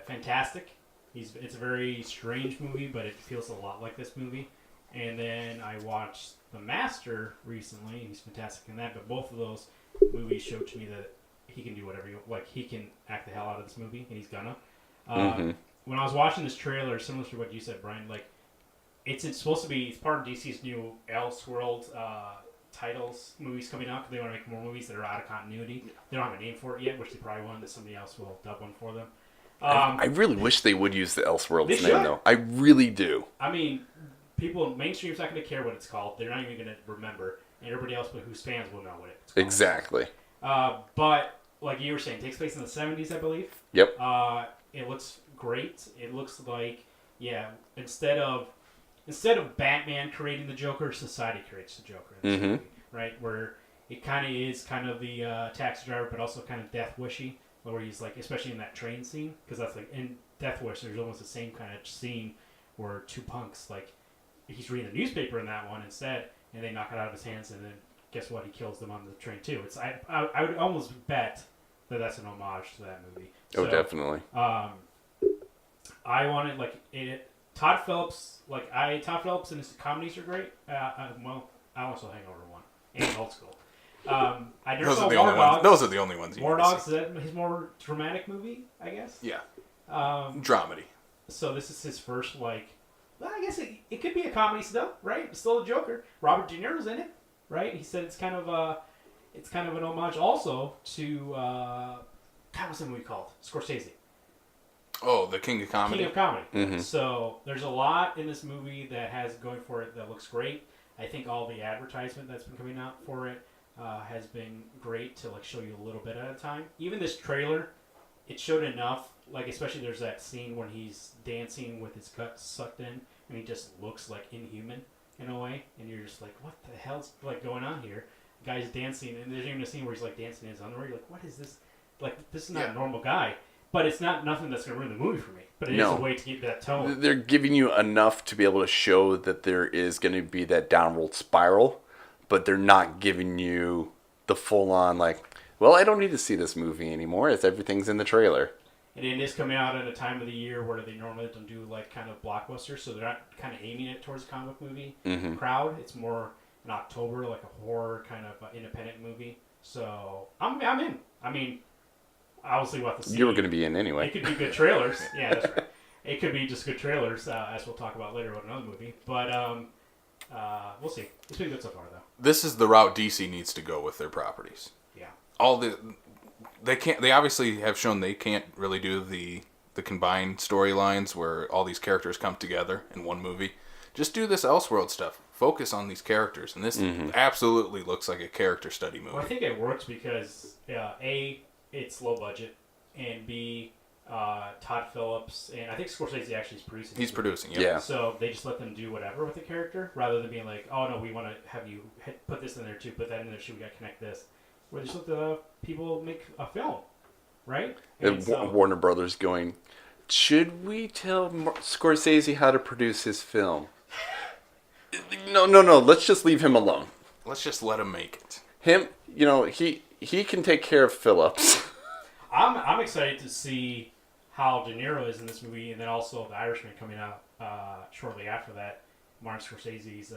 Fantastic. It's a very strange movie, but it feels a lot like this movie. And then I watched The Master recently. He's fantastic in that. But both of those movies showed to me that he can do whatever he can act the hell out of this movie, and he's gonna. When I was watching this trailer, similar to what you said, Brian, like it's supposed to be. It's part of DC's new Elseworld titles movies coming out, because they want to make more movies that are out of continuity. They don't have a name for it yet, which they probably want that somebody else will dub one for them. I really wish they would use the Elseworlds name, though. I really do. I mean, mainstream's not going to care what it's called. They're not even going to remember, and everybody else but whose fans will know what it's called. Exactly. But like you were saying, it takes place in the 70s, I believe. Yep. It looks great. It looks like, instead of Batman creating the Joker, society creates the Joker in this movie, right? Where it kind of the taxi driver, but also kind of Death Wishy, where he's like, especially in that train scene, because that's like in Death Wish, there's almost the same kind of scene where two punks, like, he's reading the newspaper in that one instead, and they knock it out of his hands, and then guess what? He kills them on the train too. I would almost bet that that's an homage to that movie. Oh, definitely. I wanted Todd Phillips. Todd Phillips and his comedies are great. I also Hangover 1 and Old School. I never saw War Dogs. Those are the only ones. War Dogs is that his more dramatic movie, I guess. Yeah. Dramedy. So this is his first I guess it could be a comedy still, right? It's still a Joker. Robert De Niro's in it. Right, he said it's kind of an homage also to what's the movie called? Scorsese. Oh, the King of Comedy. King of Comedy. Mm-hmm. So there's a lot in this movie that has going for it that looks great. I think all the advertisement that's been coming out for it has been great to show you a little bit at a time. Even this trailer, it showed enough. Especially there's that scene when he's dancing with his gut sucked in, and he just looks like inhuman in a way, and you're just like, what the hell's going on here? The guy's dancing, and there's even a scene where he's dancing in his underwear. You're like, what is this? This is not a normal guy. But it's not nothing that's going to ruin the movie for me. But it is a way to get that tone. They're giving you enough to be able to show that there is going to be that downward spiral, but they're not giving you the full-on, I don't need to see this movie anymore, as everything's in the trailer. And it is coming out at a time of the year where they normally don't do kind of blockbusters, so they're not kind of aiming it towards the comic movie crowd. It's more in October, like a horror kind of independent movie. So I'm in. I mean, obviously we'll have to see. You were going to be in anyway. It could be good trailers. Yeah, that's right. It could be just good trailers, as we'll talk about later with another movie. But we'll see. It's been good so far, though. This is the route DC needs to go with their properties. Yeah. They obviously have shown they can't really do the the combined storylines where all these characters come together in one movie. Just do this Elseworld stuff. Focus on these characters, and this absolutely looks like a character study movie. Well, I think it works because A, it's low budget, and B, Todd Phillips, and I think Scorsese actually is producing. He's producing, yeah. So they just let them do whatever with the character, rather than being like, oh no, we want to have you put this in there too, put that in there too, we got to connect this. Where they just let the people make a film, right? And Warner Brothers going, should we tell Scorsese how to produce his film? No. Let's just leave him alone. Let's just let him make it. Him, he can take care of Phillips. I'm excited to see how De Niro is in this movie, and then also The Irishman coming out shortly after that. Martin Scorsese's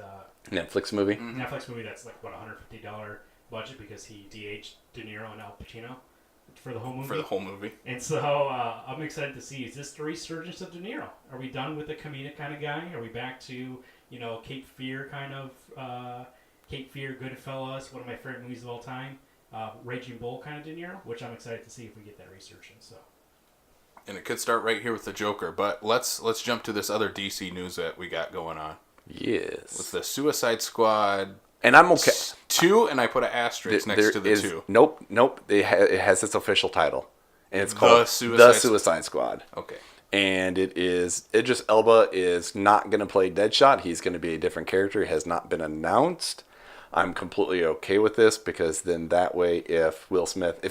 Netflix movie. Netflix movie that's like what $150 budget because he de-aged De Niro and Al Pacino for the whole movie. And so I'm excited to see, is this the resurgence of De Niro? Are we done with the comedic kind of guy? Are we back to Cape Fear kind of Cape Fear, Goodfellas, one of my favorite movies of all time, Raging Bull kind of De Niro, which I'm excited to see if we get that resurgence. So. And it could start right here with the Joker, but let's jump to this other DC news that we got going on. Yes. With the Suicide Squad. And I'm okay. 2, and I put an asterisk next to the 2. Nope. It has its official title. And it's called The Suicide Squad. Okay. And Idris Elba is not going to play Deadshot. He's going to be a different character. It has not been announced. I'm completely okay with this because then that way if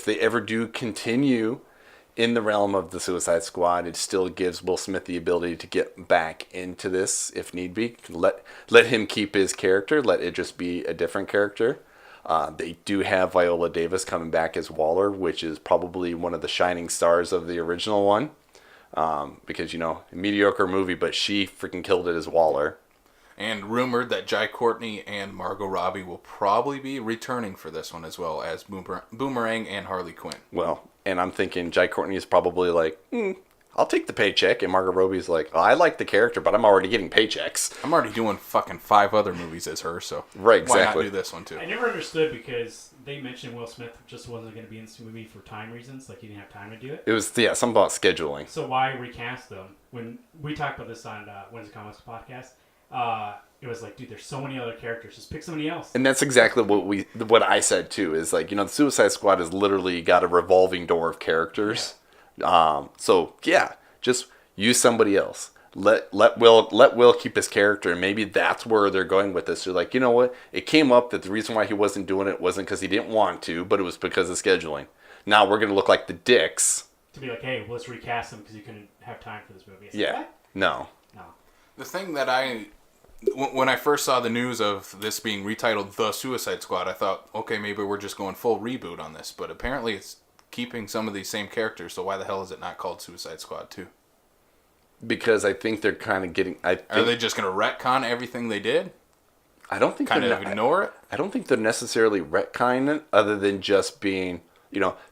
they ever do continue in the realm of the Suicide Squad, it still gives Will Smith the ability to get back into this if need be. Let him keep his character. Let it just be a different character. They do have Viola Davis coming back as Waller, which is probably one of the shining stars of the original one. Because, a mediocre movie, but she freaking killed it as Waller. And rumored that Jai Courtney and Margot Robbie will probably be returning for this one as well as Boomerang and Harley Quinn. Well, and I'm thinking Jai Courtney is probably like, I'll take the paycheck. And Margot Robbie's like, I like the character, but I'm already getting paychecks. I'm already doing fucking 5 other movies as her, so right, exactly. Why not do this one too? I never understood because they mentioned Will Smith just wasn't going to be in this movie for time reasons, like he didn't have time to do it. It was, something about scheduling. So why recast them? When we talked about this on Wednesday Comics podcast, it was like, dude, there's so many other characters. Just pick somebody else. And that's exactly what I said too. Is like, the Suicide Squad has literally got a revolving door of characters. Yeah. Just use somebody else. Let Will keep his character, and maybe that's where they're going with this. They're like, you know what? It came up that the reason why he wasn't doing it wasn't because he didn't want to, but it was because of scheduling. Now we're gonna look like the dicks. To be like, hey, well, let's recast him because you couldn't have time for this movie. Yeah. No. The thing that when I first saw the news of this being retitled The Suicide Squad, I thought, okay, maybe we're just going full reboot on this. But apparently it's keeping some of these same characters, so why the hell is it not called Suicide Squad 2? Because I think they're kind of getting... Are they just going to retcon everything they did? I don't think kind of ignore it? I don't think they're necessarily retconning it, other than just being...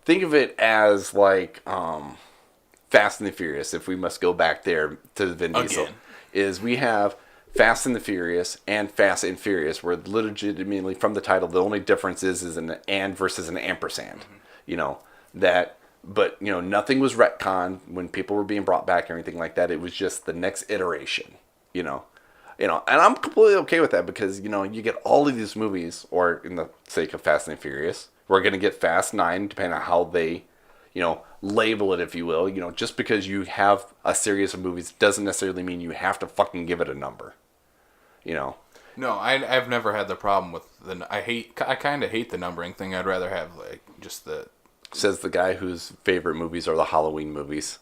think of it as like Fast and the Furious, if we must go back there to Vin Diesel. Is we have Fast and the Furious and Fast and Furious, where legitimately from the title, the only difference is an and versus an ampersand. But nothing was retconned when people were being brought back or anything like that. It was just the next iteration, and I'm completely okay with that because, you get all of these movies, or in the sake of Fast and Furious, we're going to get Fast 9, depending on how they, label it, if you will. Just because you have a series of movies doesn't necessarily mean you have to fucking give it a number. No, I've never had the problem with I kind of hate the numbering thing. I'd rather have just the... Says the guy whose favorite movies are the Halloween movies.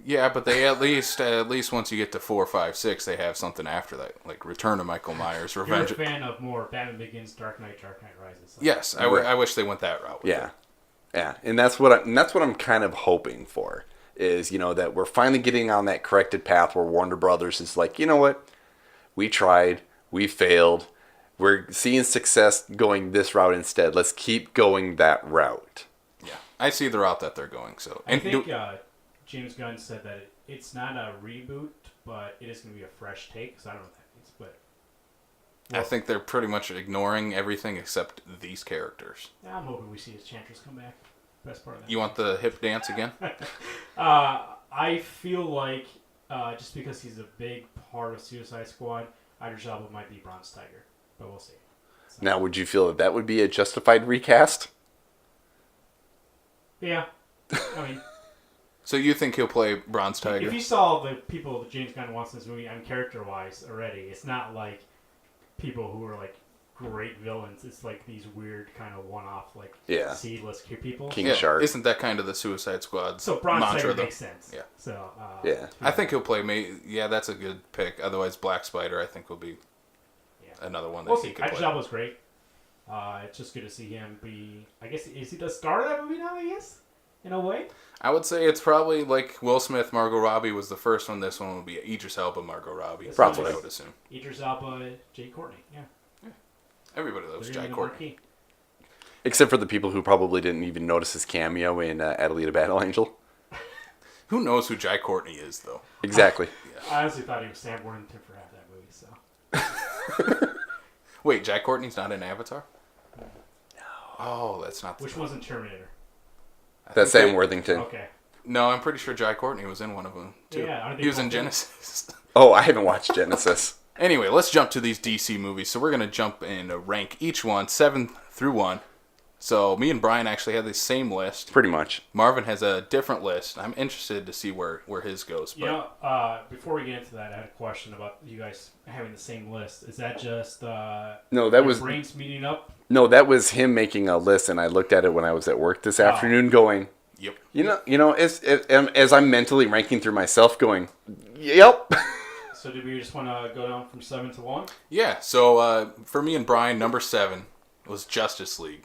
Yeah, but they at least once you get to 4, 5, 6, they have something after that, like Return of Michael Myers, Revenge. You're a fan of more Batman Begins, Dark Knight Rises. So. Yes, I wish they went that route. Yeah. Yeah, and that's what I'm kind of hoping for is, that we're finally getting on that corrected path where Warner Brothers is like, you know what? We tried, we failed. We're seeing success going this route instead. Let's keep going that route. Yeah, I see the route that they're going. So I think James Gunn said that it's not a reboot, but it is going to be a fresh take. Because I don't know what that means, but I think they're pretty much ignoring everything except these characters. I'm hoping we see Enchantress come back. Best part of that. You want the hip dance again? I feel like just because he's a big part of Suicide Squad, Idris Elba might be Bronze Tiger, but we'll see. So, Now, would you feel that would be a justified recast? yeah, I mean, So you think he'll play Bronze Tiger? if you saw the people that James Gunn wants in this movie, character-wise already, it's not like people who are like great villains. It's like these weird kind of one-off, like C-list people. King Shark. Isn't that kind of the Suicide Squad So Bronze mantra, Tiger though? makes sense. Yeah. So Yeah. I think he'll play Yeah, that's a good pick. Otherwise, Black Spider, I think, will be yeah. another one that We'll he see. could Idris play. Elba's great. It's just good to see him be. I guess is he the star of that movie now? I guess in a way. I would say it's probably like Will Smith, Margot Robbie was the first one. This one will be Idris Elba, Margot Robbie. This Probably. I would assume. Idris Elba, Jay Courtney. Yeah. Everybody loves They're Jai in the Courtney. marquee. Except for the people who probably didn't even notice his cameo in Adelita Battle Angel. Who knows who Jai Courtney is, though? Exactly. I honestly thought he was Sam Worthington for half that movie. So Wait, Jai Courtney's not in Avatar? No. Oh, that's not. which one's in Terminator? That's Sam Worthington. Okay. No, I'm pretty sure Jai Courtney was in one of them too. Yeah, aren't they he was in both? Genesis. Oh, I haven't watched Genesis. Anyway, let's jump to these DC movies. So we're gonna jump and rank each one 7 through 1. So me and Brian actually have the same list. Pretty much. Marvin has a different list. I'm interested to see where his goes. But You know, before we get into that, I had a question about you guys having the same list. Is that just No, that your was brains meeting up? no, that was him making a list, and I looked at it when I was at work this afternoon, going, yep. as I'm mentally ranking through myself, going, yep. So did we just want to go down from 7 to 1? Yeah. So for me and Brian, number 7 was Justice League,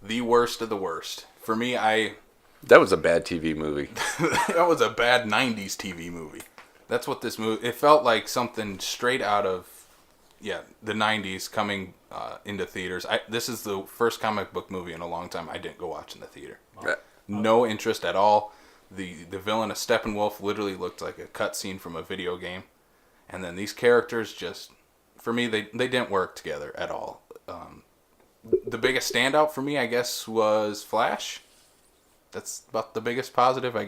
the worst of the worst. For me, That was a bad TV movie. that was a bad 90s TV movie. That's what this movie... It felt like something straight out of, the 90s coming into theaters. This is the first comic book movie in a long time I didn't go watch in the theater. No interest at all. The villain of Steppenwolf literally looked like a cutscene from a video game. And then these characters just... For me, they didn't work together at all. The biggest standout for me, I guess, was Flash. That's about the biggest positive I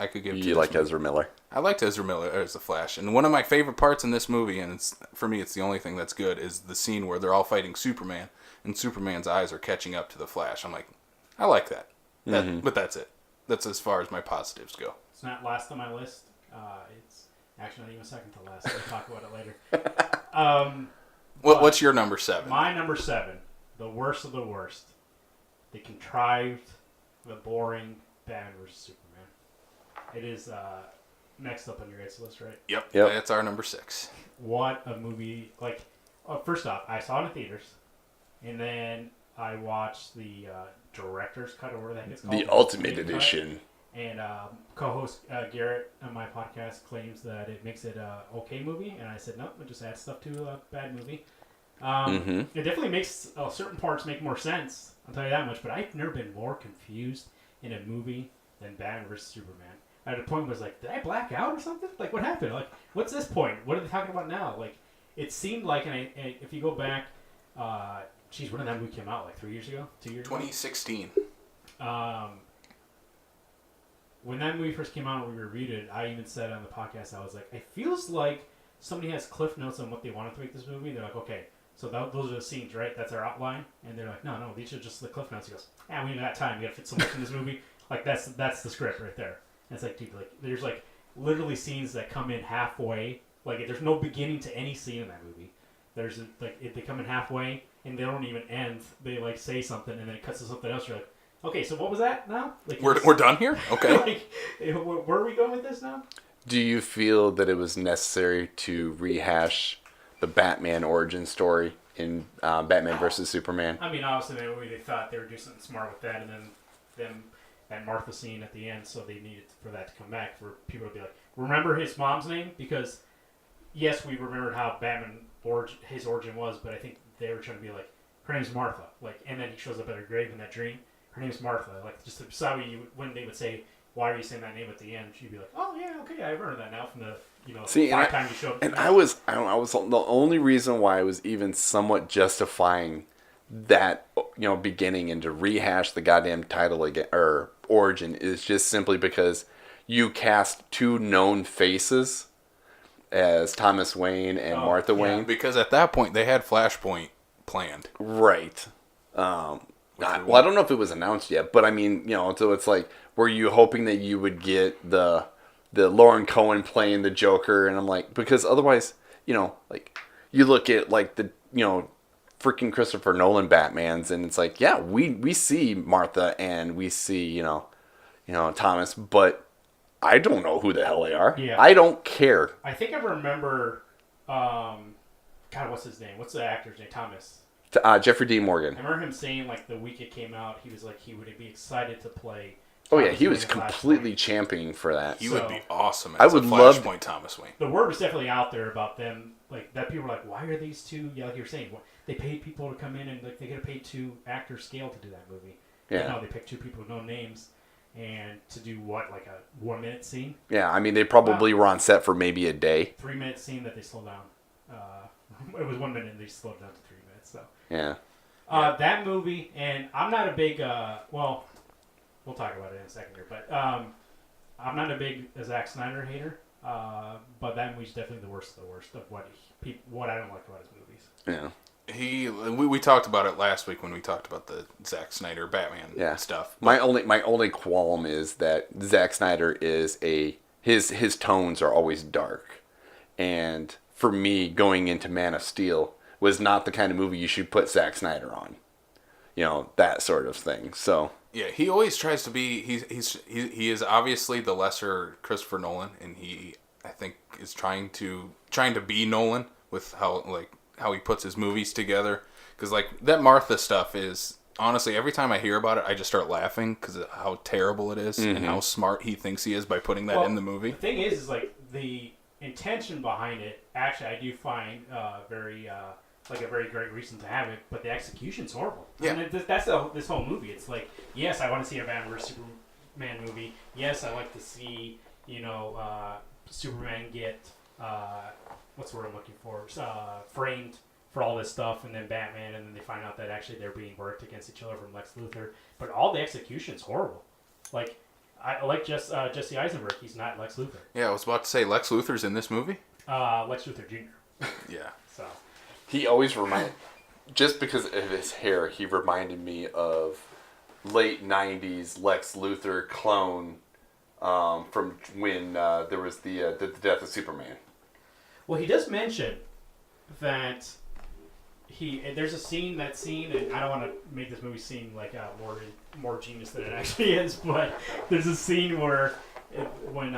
could give to You this like movie. Ezra Miller. I liked Ezra Miller as the Flash, and one of my favorite parts in this movie, and for me it's the only thing that's good, is the scene where they're all fighting Superman, and Superman's eyes are catching up to the Flash. I'm like, I like that. But that's it. That's as far as my positives go. It's not last on my list. It's actually not even second to last. We'll talk about it later. What's your number 7? My number 7, the worst of the worst, the contrived, the boring Batman vs Superman. It is next up on your guys' list, right? Yep. Yep. That's our number 6. What a movie! Like, first off, I saw it in theaters, and then I watched the director's cut, or whatever the heck it's called. The Ultimate Cut. Edition. And co-host Garrett on my podcast claims that it makes it a okay movie, and I said nope, it just adds stuff to a bad movie. It definitely makes certain parts make more sense. I'll tell you that much. But I've never been more confused in a movie than Batman vs Superman. At a point, I was like, did I black out or something? Like, what happened? Like, what's this point? What are they talking about now? Like, it seemed like, and if you go back, when did that movie came out? Like 3 years ago, 2 years ago. 2016. When that movie first came out and we reviewed it, I even said on the podcast, I was like, it feels like somebody has cliff notes on what they wanted to make this movie. They're like, okay, so those are the scenes, right? That's our outline. And they're like, no, these are just the cliff notes. He goes, we ain't got time. You got to fit so much in this movie. Like, that's the script right there. And it's like, dude, like, there's like literally scenes that come in halfway. Like, there's no beginning to any scene in that movie. There's like, if they come in halfway and they don't even end, they like say something and then it cuts to something else. You're like, okay, so what was that now? Like, We're done here? Okay. like, where are we going with this now? Do you feel that it was necessary to rehash the Batman origin story in Batman vs Superman? I mean, obviously, maybe they thought they were doing something smart with that, and then them that Martha scene at the end, so they needed for that to come back for people to be like, remember his mom's name? Because yes, we remembered how Batman his origin was, but I think they were trying to be like, her name's Martha, like, and then he shows up at her grave in that dream. Her name's Martha, like, just so when they would say, why are you saying that name at the end? She'd be like, oh yeah, okay, I remember that now from the See, 5 times you showed up. And I was the only reason why I was even somewhat justifying that beginning and to rehash the goddamn title again or origin is just simply because you cast two known faces as Thomas Wayne and Martha Wayne. Because at that point, they had Flashpoint planned. Right. Well, I don't know if it was announced yet, but I mean, so it's like, were you hoping that you would get the Lauren Cohen playing the Joker? And I'm like, because otherwise, like, you look at like the, freaking Christopher Nolan Batmans, and it's like, yeah, we see Martha and we see, Thomas, but I don't know who the hell they are. Yeah. I don't care. I think I remember, God, what's his name? What's the actor's name? Thomas. Jeffrey Dean Morgan. I remember him saying, like, the week it came out, he was like, he would be excited to play. Oh yeah, he was completely championing for that. He would be awesome as I would a love Flashpoint Thomas Wayne. The word was definitely out there about them, like, that people were like, why are these two, like you were saying, they paid people to come in and, like, they could have paid 2 actors scale to do that movie. Yeah. No, they picked 2 people with no names, and to do like a 1-minute scene? Yeah, I mean, they probably were on set for maybe a day. 3-minute scene that they slowed down. It was 1 minute and they slowed it down to 3 minutes, so. Yeah. That movie, and I'm not a big, we'll talk about it in a second here, but I'm not a big Zack Snyder hater, but that movie's definitely the worst of the worst of what I don't like about his movies. Yeah. We talked about it last week when we talked about the Zack Snyder Batman stuff. My only qualm is that Zack Snyder is his tones are always dark, and for me, going into Man of Steel was not the kind of movie you should put Zack Snyder on. That sort of thing. So yeah, he always tries to be. He is obviously the lesser Christopher Nolan, and I think is trying to be Nolan with how he puts his movies together. Because like that Martha stuff is honestly, every time I hear about it, I just start laughing because of how terrible it is and how smart he thinks he is by putting that in the movie. The thing is like the intention behind it. Actually, I do find very. Like a very great reason to have it, but the execution's horrible. Yeah. And that's this whole movie. It's like, yes, I want to see a Batman vs Superman movie. Yes, I like to see, Superman get, what's the word I'm looking for, framed for all this stuff, and then Batman, and then they find out that actually they're being worked against each other from Lex Luthor. But all the execution's horrible. Like, I like Jesse Eisenberg. He's not Lex Luthor. Yeah, I was about to say Lex Luthor's in this movie. Lex Luthor Jr. Yeah. So. he always just because of his hair, he reminded me of late '90s Lex Luthor clone from when there was the death of Superman. Well, he does mention that there's a scene, and I don't want to make this movie seem like more genius than it actually is, but there's a scene where when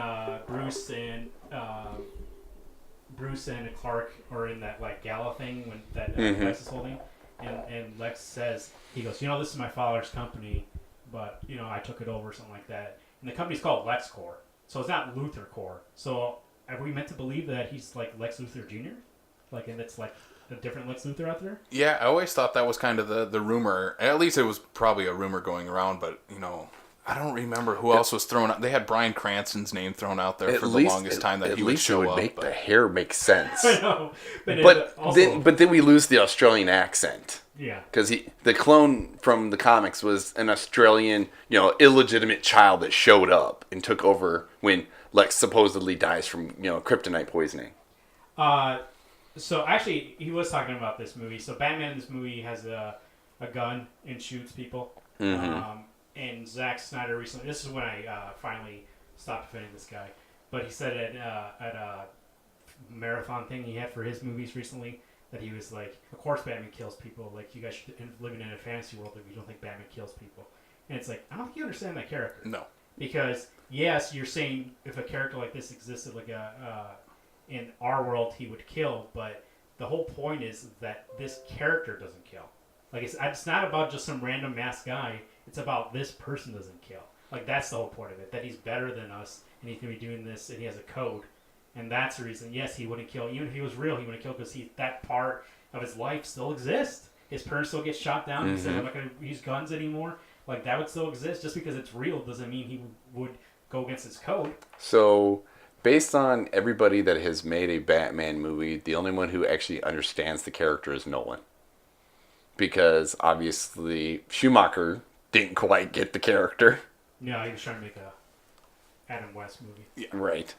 Bruce and Clark are in that like gala thing when that Lex is holding, and Lex says, he goes, this is my father's company, but I took it over, something like that, and the company's called LexCorp, so it's not Luthor Corps. So are we meant to believe that he's like Lex Luthor Jr.? Like, and it's like a different Lex Luthor out there? Yeah, I always thought that was kind of the rumor. At least it was probably a rumor going around, but I don't remember who else was thrown out. They had Bryan Cranston's name thrown out there for the longest time that he would show up. At least it would make the hair make sense. I know. But then we lose the Australian accent. Yeah. Because the clone from the comics was an Australian, illegitimate child that showed up and took over when Lex supposedly dies from, kryptonite poisoning. So actually, he was talking about this movie. So Batman in this movie has a gun and shoots people. Mm-hmm. And Zack Snyder recently, this is when I finally stopped defending this guy, but he said at a marathon thing he had for his movies recently that he was like, of course Batman kills people. Like, you guys should living in a fantasy world if you don't think Batman kills people. And it's like, I don't think you understand that character. No. Because yes, you're saying if a character like this existed, like in our world, he would kill, but the whole point is that this character doesn't kill. Like, it's not about just some random masked guy. It's about this person doesn't kill. Like, that's the whole point of it, that he's better than us, and he's going to be doing this, and he has a code. And that's the reason, yes, he wouldn't kill. Even if he was real, he wouldn't kill because that part of his life still exists. His parents still get shot down. Mm-hmm. He said, I'm not going to use guns anymore. Like, that would still exist. Just because it's real doesn't mean he would go against his code. So, based on everybody that has made a Batman movie, the only one who actually understands the character is Nolan. Because, obviously, Schumacher didn't quite get the character. No, he was trying to make Adam West movie. Yeah. Right.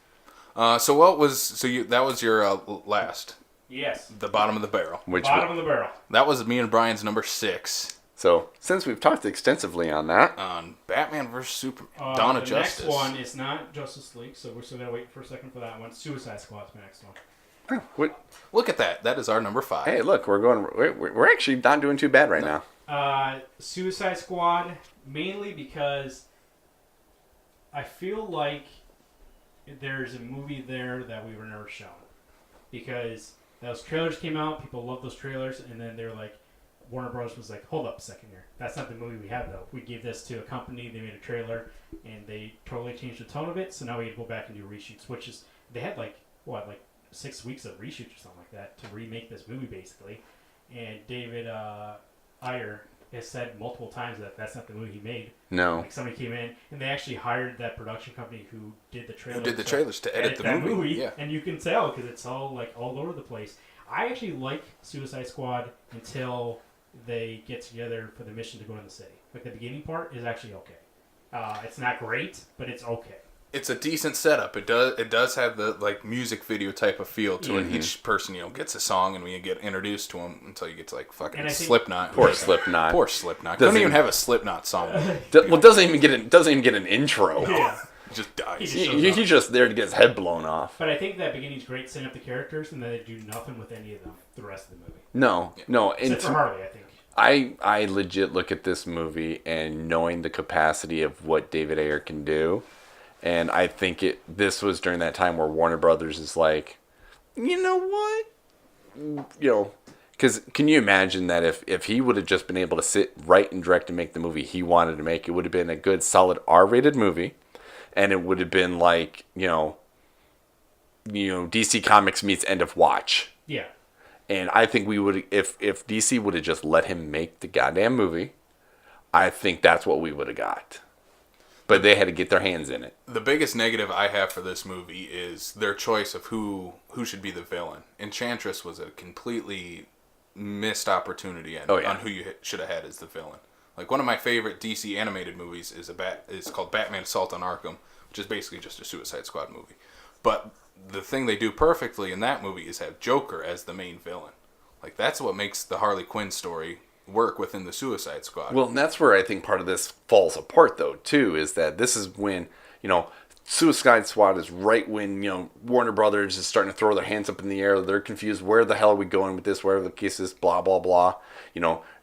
That was your last, Yes. the bottom of the barrel. Bottom of the barrel. That was me and Brian's number 6 So, since we've talked extensively on that, on Batman vs Superman, Dawn of Justice. The next one is not Justice League, so we're still gonna wait for a second for that one. Suicide Squad's my next one. Look at that. That is our number 5. hey, look, we're actually not doing too bad right now. Suicide Squad, mainly because I feel like there's a movie there that we were never shown. Because those trailers came out, people loved those trailers, and then they're like, Warner Bros. Was like, hold up a second here. That's not the movie we have, though. We gave this to a company, they made a trailer, and they totally changed the tone of it, so now we had to go back and do reshoots, which is, they had like 6 weeks of reshoots or something like that to remake this movie, basically. And David Ayer has said multiple times that that's not the movie he made. No. Like somebody came in and they actually hired that production company who did the trailers. Who did the trailers to edit the that movie. Yeah. And you can tell because it's all over the place. I actually like Suicide Squad until they get together for the mission to go in the city. Like the beginning part is actually okay. It's not great, but it's okay. It's a decent setup. It does have the like music video type of feel to it. Each person, gets a song and we get introduced to them until you get to like fucking Slipknot. Poor Slipknot. Poor Slipknot. Doesn't even have a Slipknot song. Doesn't even get an intro. Yeah. He just dies. He's just there to get his head blown off. But I think that beginning's great, setting up the characters, and then they do nothing with any of them the rest of the movie. No. Except for Harley, I think. I legit look at this movie and knowing the capacity of what David Ayer can do, and I think this was during that time where Warner Brothers is like, you know what? Because can you imagine that if he would have just been able to sit, write, and direct and make the movie he wanted to make, it would have been a good, solid R-rated movie, and it would have been like, DC Comics meets End of Watch. Yeah. And I think we would, if DC would have just let him make the goddamn movie, I think that's what we would have got. But they had to get their hands in it. The biggest negative I have for this movie is their choice of who should be the villain. Enchantress was a completely missed opportunity on who you should have had as the villain. Like one of my favorite DC animated movies is called Batman Assault on Arkham, which is basically just a Suicide Squad movie. But the thing they do perfectly in that movie is have Joker as the main villain. Like that's what makes the Harley Quinn story work within the Suicide Squad. Well, and that's where I think part of this falls apart, though, too, is that this is when, Suicide Squad is right when, Warner Brothers is starting to throw their hands up in the air. They're confused. Where the hell are we going with this? Wherever the case is, blah, blah, blah.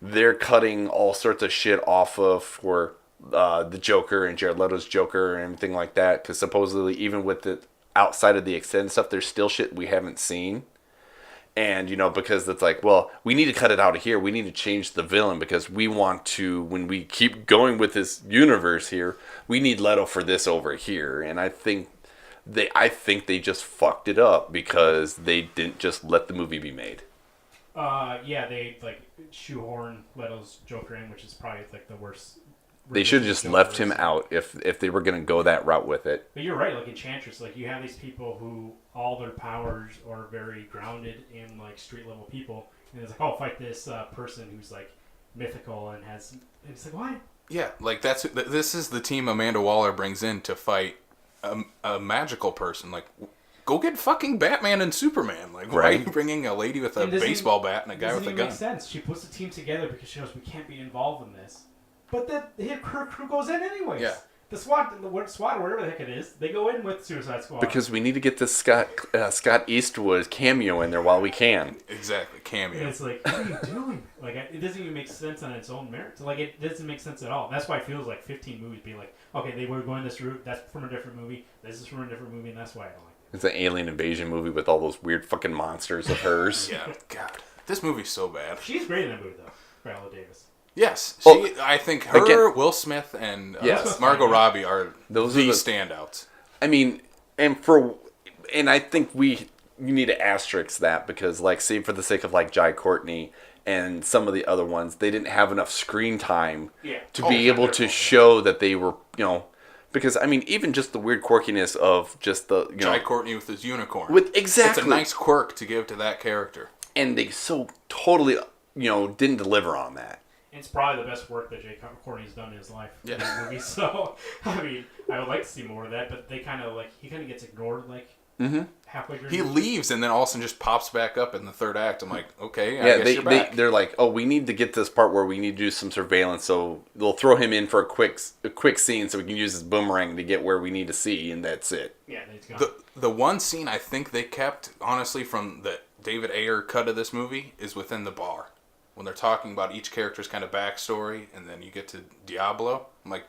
They're cutting all sorts of shit off of for the Joker and Jared Leto's Joker and everything like that. Because supposedly, even with the outside of the extended stuff, there's still shit we haven't seen. And, because it's like, well, we need to cut it out of here. We need to change the villain because we want to, when we keep going with this universe here, we need Leto for this over here. And I think they just fucked it up because they didn't just let the movie be made. They shoehorn Leto's Joker in, which is probably like the worst. They should have just left him out if they were going to go that route with it. But you're right, like Enchantress, like you have these people who all their powers are very grounded in like street level people, and it's like, oh, fight this person who's like mythical and has. And it's like, why? Yeah, like this is the team Amanda Waller brings in to fight a magical person. Like, go get fucking Batman and Superman. Like, why are you bringing a lady with a baseball bat and a guy with a gun? Doesn't make sense. She puts the team together because she knows we can't be involved in this. But her crew goes in anyways. Yeah. The SWAT, or whatever the heck it is, they go in with Suicide Squad. Because we need to get this Scott Eastwood cameo in there while we can. Exactly, cameo. And it's like, what are you doing? Like, it doesn't even make sense on its own merits. Like, it doesn't make sense at all. That's why it feels like 15 movies being like, okay, they were going this route, that's from a different movie, this is from a different movie, and that's why I don't like it. It's an alien invasion movie with all those weird fucking monsters of hers. Yeah, God. This movie's so bad. She's great in that movie, though, Viola Davis. Yes, I think her, Will Smith, and Margot Robbie are the standouts. I mean, and I think you need to asterisk that because, like, say for the sake of like Jai Courtney and some of the other ones, they didn't have enough screen time to be able to show that they were, because I mean, even just the weird quirkiness of just the Jai Courtney with his unicorn. Exactly, it's a nice quirk to give to that character, and they so totally didn't deliver on that. it's probably the best work that Jay Courtney's done in his life in that movie. So, I mean, I would like to see more of that, but they kind of he kind of gets ignored halfway through. He leaves and then all of a sudden just pops back up in the third act. I'm like, okay, I guess you're back. They're like, oh, we need to get this part where we need to do some surveillance, so they'll throw him in for a quick scene so we can use his boomerang to get where we need to see, and that's it. Yeah, he's gone. The one scene I think they kept, honestly, from the David Ayer cut of this movie is within the bar. When they're talking about each character's kind of backstory, and then you get to Diablo. I'm like,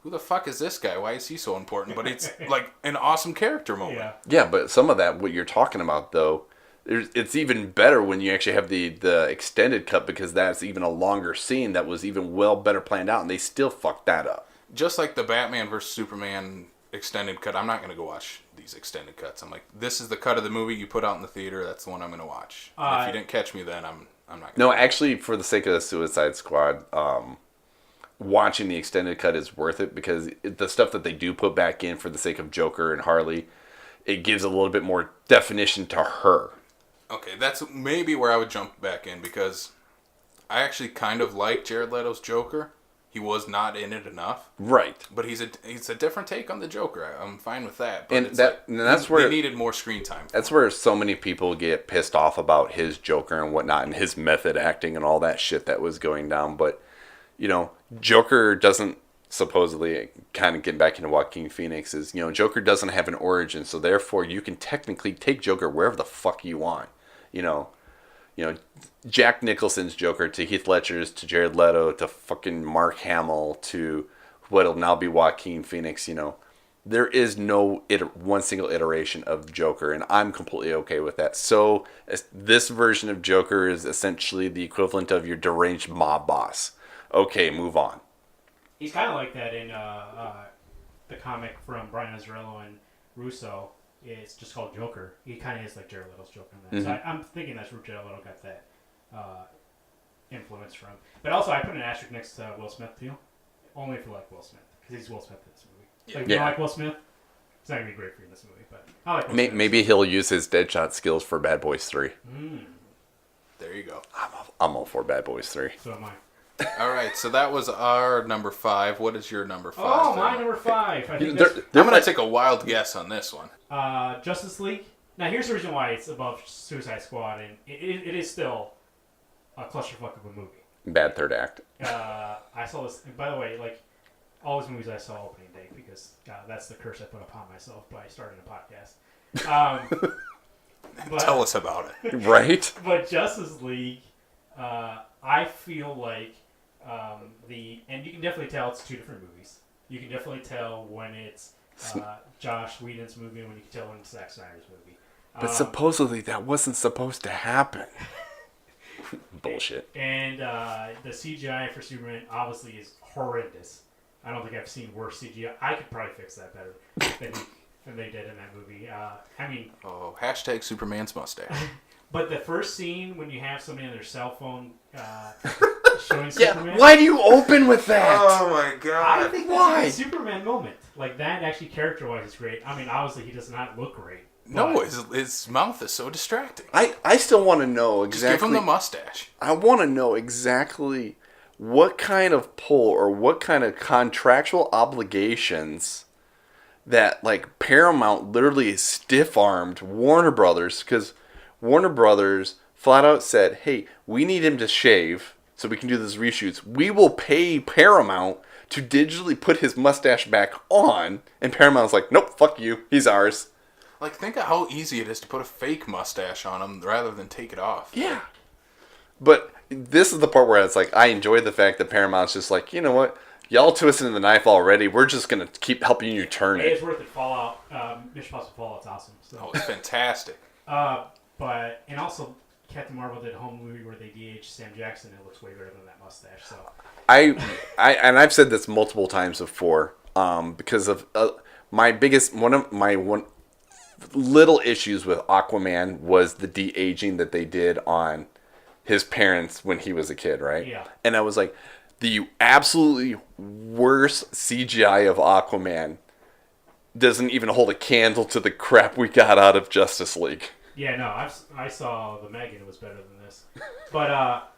who the fuck is this guy? Why is he so important? But it's like an awesome character moment. Yeah, but some of that, what you're talking about, though, it's even better when you actually have the extended cut, because that's even a longer scene that was even better planned out, and they still fucked that up. Just like the Batman vs. Superman extended cut, I'm not going to go watch these extended cuts. I'm like, this is the cut of the movie you put out in the theater. That's the one I'm going to watch. If you didn't catch me then, I'm not going to. No, actually, for the sake of the Suicide Squad, watching the extended cut is worth it, because the stuff that they do put back in for the sake of Joker and Harley, it gives a little bit more definition to her. Okay, that's maybe where I would jump back in, because I actually kind of like Jared Leto's Joker. He was not in it enough. Right. But he's a different take on the Joker. I'm fine with that. But and that's where they needed more screen time. That's where so many people get pissed off about his Joker and whatnot, and his method acting and all that shit that was going down. But, Joker doesn't, supposedly, kind of getting back into Joaquin Phoenix, is, Joker doesn't have an origin, so therefore you can technically take Joker wherever the fuck you want. Jack Nicholson's Joker to Heath Ledger's to Jared Leto to fucking Mark Hamill to what'll now be Joaquin Phoenix. There is no one single iteration of Joker, and I'm completely okay with that. So this version of Joker is essentially the equivalent of your deranged mob boss. Okay, move on. He's kind of like that in the comic from Brian Azzarello and Russo. It's just called Joker. He kind of is like Jared Leto's Joker in that. Mm-hmm. So I'm thinking that's where Jared Leto got that influence from. But also, I put an asterisk next to Will Smith, too. Only if you like Will Smith. Because he's Will Smith in this movie. Yeah. Like, if you don't like Will Smith, it's not going to be great for you in this movie. But I like Will Smith. Maybe he'll use his Deadshot skills for Bad Boys 3. There you go. I'm all for Bad Boys 3. So am I. All right, so that was our number 5. What is your number 5? Oh, my number 5. I think I'm going to take a wild guess on this one. Justice League. Now, here's the reason why it's above Suicide Squad, and it is still a clusterfuck of a movie. Bad third act. I saw this, and by the way, all these movies I saw opening day, because that's the curse I put upon myself by starting a podcast. Tell us about it. Right? But Justice League, I feel like and you can definitely tell it's two different movies. You can definitely tell when it's Josh Whedon's movie and when you can tell when it's Zack Snyder's movie. But supposedly that wasn't supposed to happen. Bullshit. And the CGI for Superman obviously is horrendous. I don't think I've seen worse CGI. I could probably fix that better than they did in that movie. Hashtag Superman's mustache. But the first scene when you have somebody on their cell phone showing Superman. Why do you open with that? Oh my god. I think that's a Superman moment. Like, that actually character-wise is great. I mean, obviously he does not look great. No, his mouth is so distracting. I still want to know exactly. Just give him the mustache. I want to know exactly what kind of pull or what kind of contractual obligations that, Paramount literally stiff-armed Warner Brothers, because Warner Brothers flat out said, hey, we need him to shave so we can do this reshoots. We will pay Paramount to digitally put his mustache back on. And Paramount's like, nope, fuck you. He's ours. Think of how easy it is to put a fake mustache on him rather than take it off. Yeah. But this is the part where it's I enjoy the fact that Paramount's just like, you know what? Y'all twisting the knife already. We're just going to keep helping you turn it. It's worth it. Fallout, Mission Impossible Fallout's awesome. So. Oh, it's fantastic. And also Captain Marvel did a whole movie where they de-aged Sam Jackson. It looks way better than that mustache. So I've said this multiple times before, because of one of my little issues with Aquaman was the de-aging that they did on his parents when he was a kid, right? Yeah. And I was like, the absolutely worst CGI of Aquaman doesn't even hold a candle to the crap we got out of Justice League. Yeah, no, I saw the Meg and it was better than this. But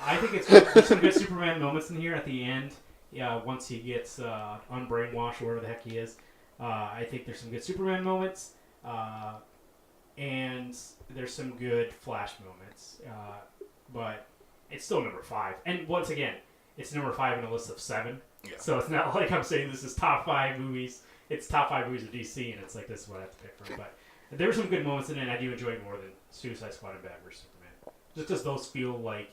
I think it's good. There's some good Superman moments in here at the end. Yeah, once he gets unbrainwashed or whatever the heck he is. I think there's some good Superman moments. And there's some good Flash moments. But it's still number 5. And once again, it's number 5 in a list of 7. Yeah. So it's not like I'm saying this is top 5 movies. It's top 5 movies of DC, and it's like this is what I have to pick from. But there were some good moments in it, and I do enjoy it more than Suicide Squad and Batman vs Superman. Just because those feel like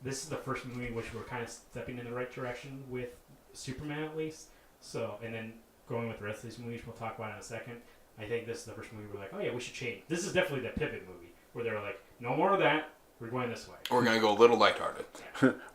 this is the first movie in which we're kind of stepping in the right direction with Superman, at least. So, and then going with the rest of these movies, we'll talk about in a second. I think this is the first movie we're like, oh yeah, we should change. This is definitely the pivot movie where they're like, no more of that. We're going this way. We're going to go a little lighthearted.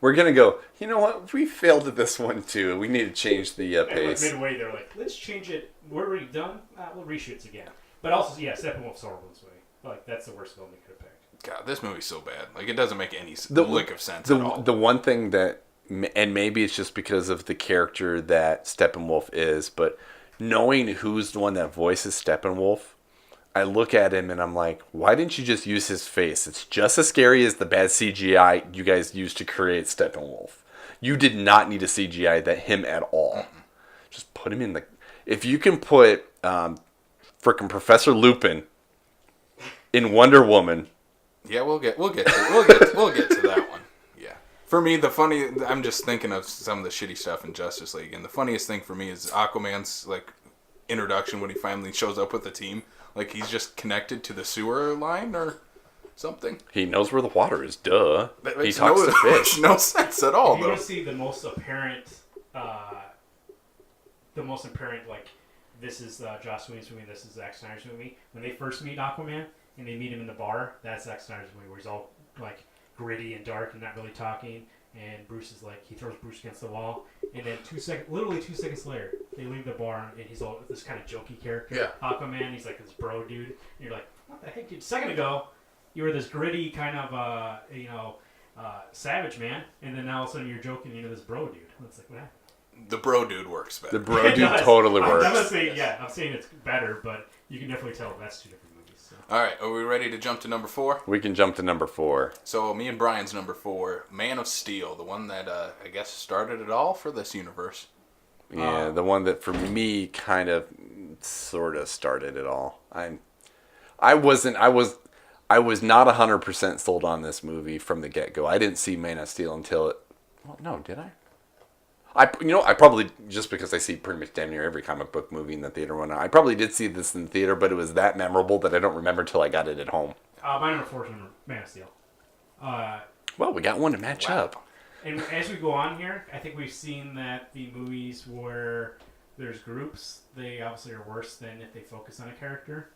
We're going to go, you know what? We failed at this one, too. We need to change the pace. Like midway, they're like, let's change it. We're already done. We'll reshoot it again. But also, yeah, Steppenwolf's horrible this way. Like, that's the worst film they could have picked. God, this movie's so bad. Like, it doesn't make any lick of sense at all. The one thing that, and maybe it's just because of the character that Steppenwolf is, but knowing who's the one that voices Steppenwolf, I look at him and I'm like, why didn't you just use his face? It's just as scary as the bad CGI you guys used to create Steppenwolf. You did not need to CGI him at all. Mm-hmm. Just put him in the... If you can put frickin' Professor Lupin in Wonder Woman... Yeah, we'll get to that one. Yeah. For me, I'm just thinking of some of the shitty stuff in Justice League, and the funniest thing for me is Aquaman's like introduction when he finally shows up with the team. Like, he's just connected to the sewer line or something. He knows where the water is, duh. He talks to fish. No sense at all, though. You're going to see the most apparent, like, this is Joss Whedon's movie, this is Zack Snyder's movie. When they first meet Aquaman, and they meet him in the bar, that's Zack Snyder's movie, where he's all, like, gritty and dark and not really talking. And Bruce is like, he throws Bruce against the wall, and then literally 2 seconds later, they leave the bar, and he's all this kind of jokey character. Yeah. Aquaman, he's like this bro dude, and you're like, what the heck, dude? A second ago, you were this gritty kind of, savage man, and then now all of a sudden you're joking, this bro dude. It's like, what happened? The bro dude works better. The bro dude totally works. I'm not saying, I'm saying it's better, but you can definitely tell that's 2 different movies. So. All right, are we ready to jump to number 4? We can jump to number 4. So me and Brian's number 4, Man of Steel, the one that I guess started it all for this universe. Yeah, the one that for me kind of sort of started it all. I was not 100% sold on this movie from the get-go. I didn't see Man of Steel until it... Well, no, did I? I probably, just because I see pretty much damn near every comic book movie in the theater one, I probably did see this in the theater, but it was that memorable that I don't remember until I got it at home. My number 4 is Man of Steel. Well, we got one to match up. And as we go on here, I think we've seen that the movies where there's groups, they obviously are worse than if they focus on a character.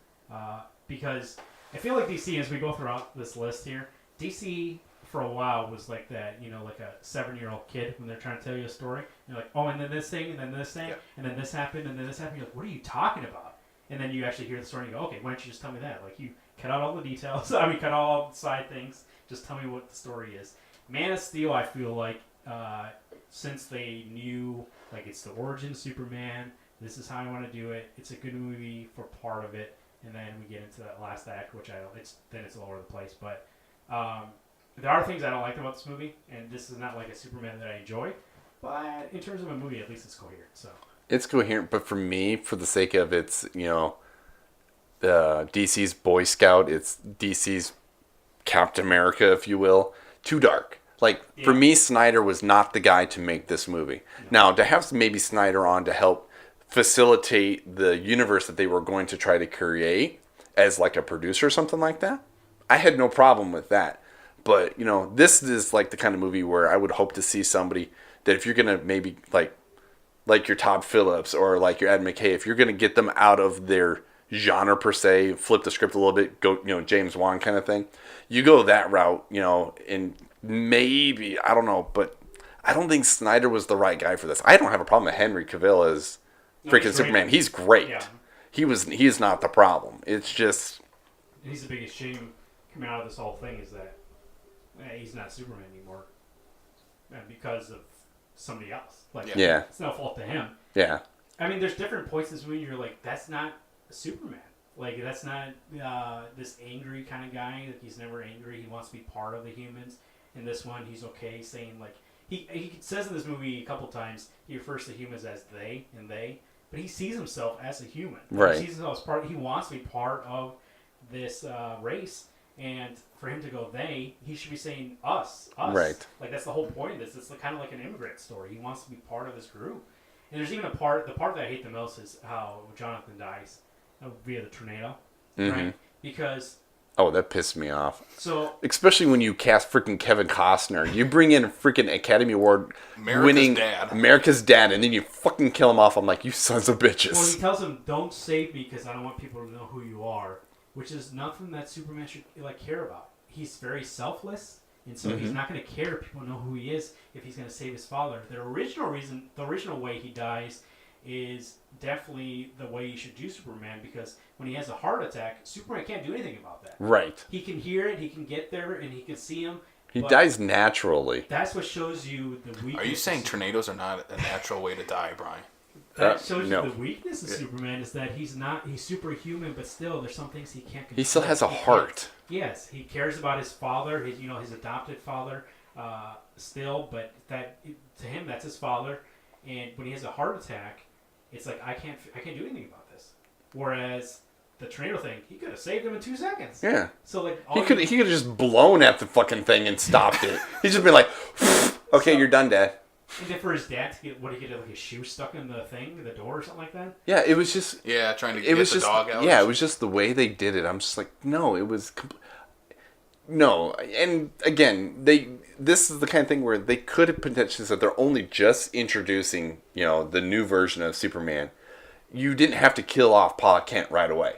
Because I feel like DC, as we go throughout this list here, DC... for a while was like that, like a 7-year-old kid when they're trying to tell you a story. You're like, oh, and then this thing, and then this thing, and then this happened, and then this happened. You're like, what are you talking about? And then you actually hear the story and you go, okay, why don't you just tell me that? Like, you cut out all the details. cut out all the side things. Just tell me what the story is. Man of Steel, I feel like, since they knew, like, it's the origin of Superman, this is how I want to do it. It's a good movie for part of it. And then we get into that last act, which it's all over the place. But, there are things I don't like about this movie, and this is not like a Superman that I enjoy, but in terms of a movie, at least it's coherent. So it's coherent, but for me, for the sake of it's DC's Boy Scout, it's DC's Captain America, if you will, too dark. Like for me, Snyder was not the guy to make this movie. No. Now to have maybe Snyder on to help facilitate the universe that they were going to try to create as like a producer or something like that, I had no problem with that. But, this is like the kind of movie where I would hope to see somebody that if you're going to maybe like your Todd Phillips or like your Ed McKay, if you're going to get them out of their genre per se, flip the script a little bit, go, James Wan kind of thing, you go that route, and maybe, I don't know, but I don't think Snyder was the right guy for this. I don't have a problem with Henry Cavill as freaking Superman. He's great. Yeah. He is not the problem. It's just... He's the biggest shame coming out of this whole thing is that he's not Superman anymore, because of somebody else. Like, it's no fault to him. Yeah. I mean, there's different points in this movie. You're like, that's not Superman. Like, that's not this angry kind of guy. Like, he's never angry. He wants to be part of the humans. In this one, he's okay saying like he says in this movie a couple times he refers to humans as they and they, but he sees himself as a human. Right. He sees himself as part. He wants to be part of this race, and for him to go they, he should be saying us. Right. Like that's the whole point of this. It's kind of like an immigrant story. He wants to be part of this group. And there's even the part that I hate the most is how Jonathan dies via the tornado, right? Because that pissed me off. so Especially when you cast freaking Kevin Costner. You bring in a freaking Academy Award winning America's Dad, and then you fucking kill him off. I'm like, you sons of bitches. well, he tells him, "Don't save me because I don't want people to know who you are," which is nothing that Superman should care about. He's very selfless, and so he's not going to care if people know who he is if he's going to save his father. The original way he dies is definitely the way you should do Superman, because when he has a heart attack, Superman can't do anything about that. Right. He can hear it, he can get there, and he can see him. He dies naturally. That's what shows you the weakness. Are you saying tornadoes are not a natural way to die, Brian? That shows no. you the weakness of Superman is that he's superhuman, but still there's some things he can't control. He still has a heart. Yes, he cares about his father, his adopted father, still, but to him that's his father. And when he has a heart attack, it's like I can't do anything about this. Whereas the tornado thing, he could have saved him in 2 seconds. Yeah. So like He could have just blown at the fucking thing and stopped it. He's just been like, okay, you're done, Dad. And then for his dad to get like his shoe stuck in the door or something like that. Yeah, it was just. Yeah, trying to get the dog out. Yeah, it was just the way they did it. I'm just like, no, it was. No, and again, this is the kind of thing where they could have potentially said they're only just introducing, the new version of Superman. You didn't have to kill off Pa Kent right away.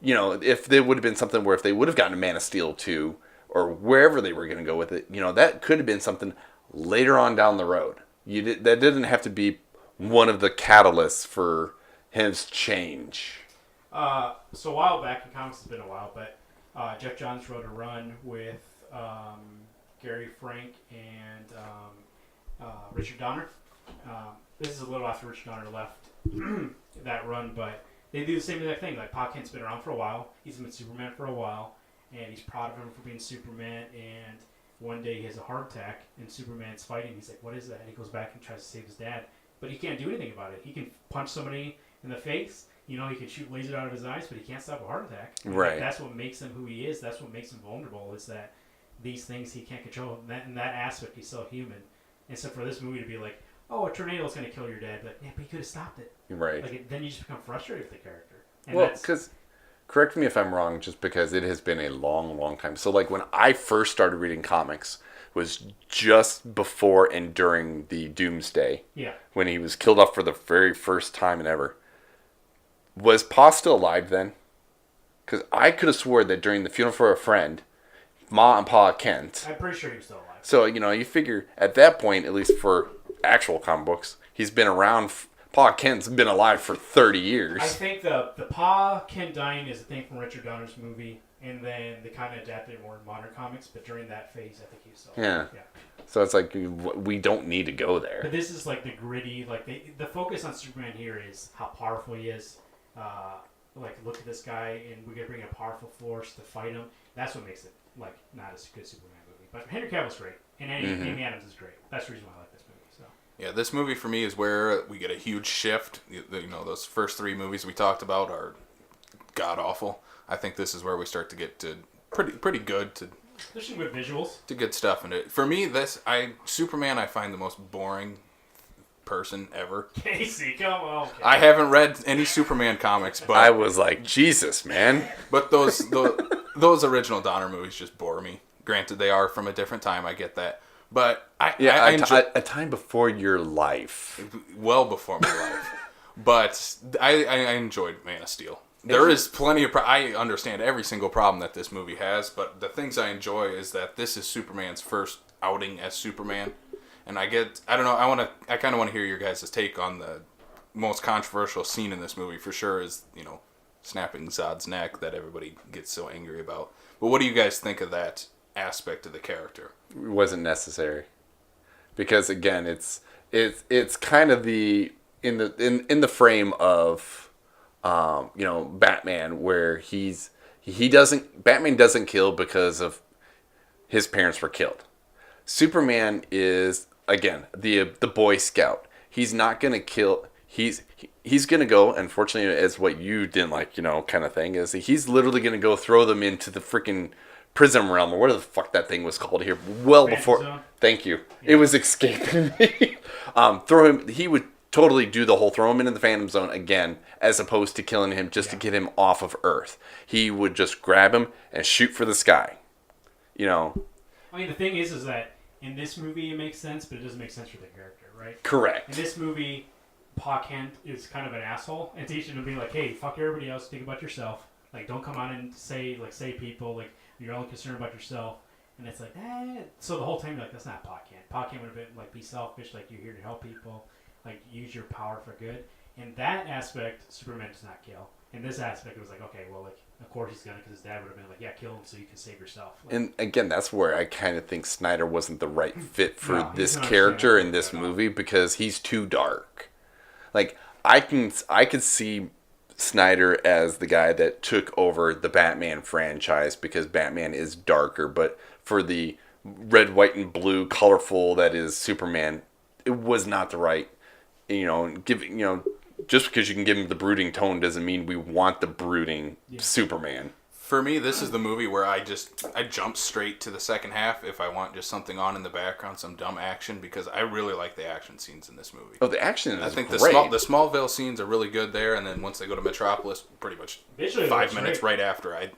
If there would have been something where if they would have gotten a Man of Steel 2 or wherever they were going to go with it, that could have been something later on down the road. That didn't have to be one of the catalysts for his change. So a while back, in comics, it's been a while, but Jeff Johns wrote a run with Gary Frank and Richard Donner. This is a little after Richard Donner left that run, but they do the same exact thing. Like, Pa Kent's been around for a while. He's been Superman for a while, and he's proud of him for being Superman. And one day he has a heart attack, and Superman's fighting. He's like, "What is that?" And he goes back and tries to save his dad, but he can't do anything about it. He can punch somebody in the face. He can shoot lasers out of his eyes, but he can't stop a heart attack. Right. That's what makes him who he is. That's what makes him vulnerable, is that these things he can't control. In that aspect, he's so human. And so for this movie to be like, oh, a tornado is going to kill your dad, but yeah, but he could have stopped it. Right. Like then you just become frustrated with the character. And well, because, correct me if I'm wrong, just because it has been a long, long time. So, like, when I first started reading comics was just before and during the Doomsday. Yeah. When he was killed off for the very first time and ever. Was Pa still alive then? Because I could have swore that during the funeral for a friend, Ma and Pa Kent. I'm pretty sure he was still alive. So, you figure at that point, at least for actual comic books, he's been around. Pa Kent's been alive for 30 years. I think the Pa Kent dying is a thing from Richard Donner's movie, and then they kind of adapted it more in modern comics, but during that phase, I think he was still alive. Yeah. So it's like, we don't need to go there. But this is like the gritty, like the focus on Superman here is how powerful he is. Like, look at this guy, and we're going to bring a powerful force to fight him. That's what makes it, like, not as good Superman movie. But Henry Cavill's great, and Amy Adams is great. That's the reason why I like this movie. So. Yeah, this movie for me is where we get a huge shift. Those first three movies we talked about are god-awful. I think this is where we start to get to pretty good to... There's some good visuals. To good stuff in it. For me, Superman I find the most boring person ever. Casey, come on. Okay. I haven't read any Superman comics, but I was like, Jesus, man. But those original Donner movies just bore me. Granted, they are from a different time. I get that, but I enjoy a time before your life, well before my life. But I enjoyed Man of Steel. There is plenty of. I understand every single problem that this movie has, but the things I enjoy is that this is Superman's first outing as Superman. And I don't know, I kind of want to hear your guys' take on the most controversial scene in this movie for sure is, snapping Zod's neck that everybody gets so angry about. But what do you guys think of that aspect of the character? It wasn't necessary. Because again, it's kind of in the frame of Batman, where Batman doesn't kill because of his parents were killed. Superman is, again, the Boy Scout. He's not gonna kill. He's gonna go. Unfortunately, as what you didn't like, kind of thing is he's literally gonna go throw them into the freaking Prism Realm or whatever the fuck that thing was called here. Well Phantom before. Zone? Thank you. It was escaping me. Throw him. He would totally do the whole throw him into the Phantom Zone again, as opposed to killing him just to get him off of Earth. He would just grab him and shoot for the sky. I mean, the thing is that in this movie it makes sense, but it doesn't make sense for the character, right? Correct. In this movie, Pa Kent is kind of an asshole and teaching him to be like, hey, fuck everybody else, think about yourself. Like, don't come out and say people, like, you're only concerned about yourself. And it's like, So the whole time you're like, that's not Pa Kent. Pa Kent would have been like, be selfish, like, you're here to help people, like, use your power for good. In that aspect, Superman does not kill. In this aspect, it was like, okay, well, like, of course he's gonna, because his dad would have been like, yeah, kill him so you can save yourself. Like, And again, that's where I kind of think Snyder wasn't the right fit for No, this he's not character in understandable this at all. movie because he's too dark. Like I could see Snyder as the guy that took over the Batman franchise because Batman is darker, but for the red, white, and blue, colorful that is Superman, it was not the right. Just because you can give him the brooding tone doesn't mean we want the brooding Superman. For me, this is the movie where I jump straight to the second half if I want just something on in the background, some dumb action, because I really like the action scenes in this movie. Oh, the action is I think great. the Smallville scenes are really good there, and then once they go to Metropolis, pretty much Visually, 5 it minutes looks great. right after,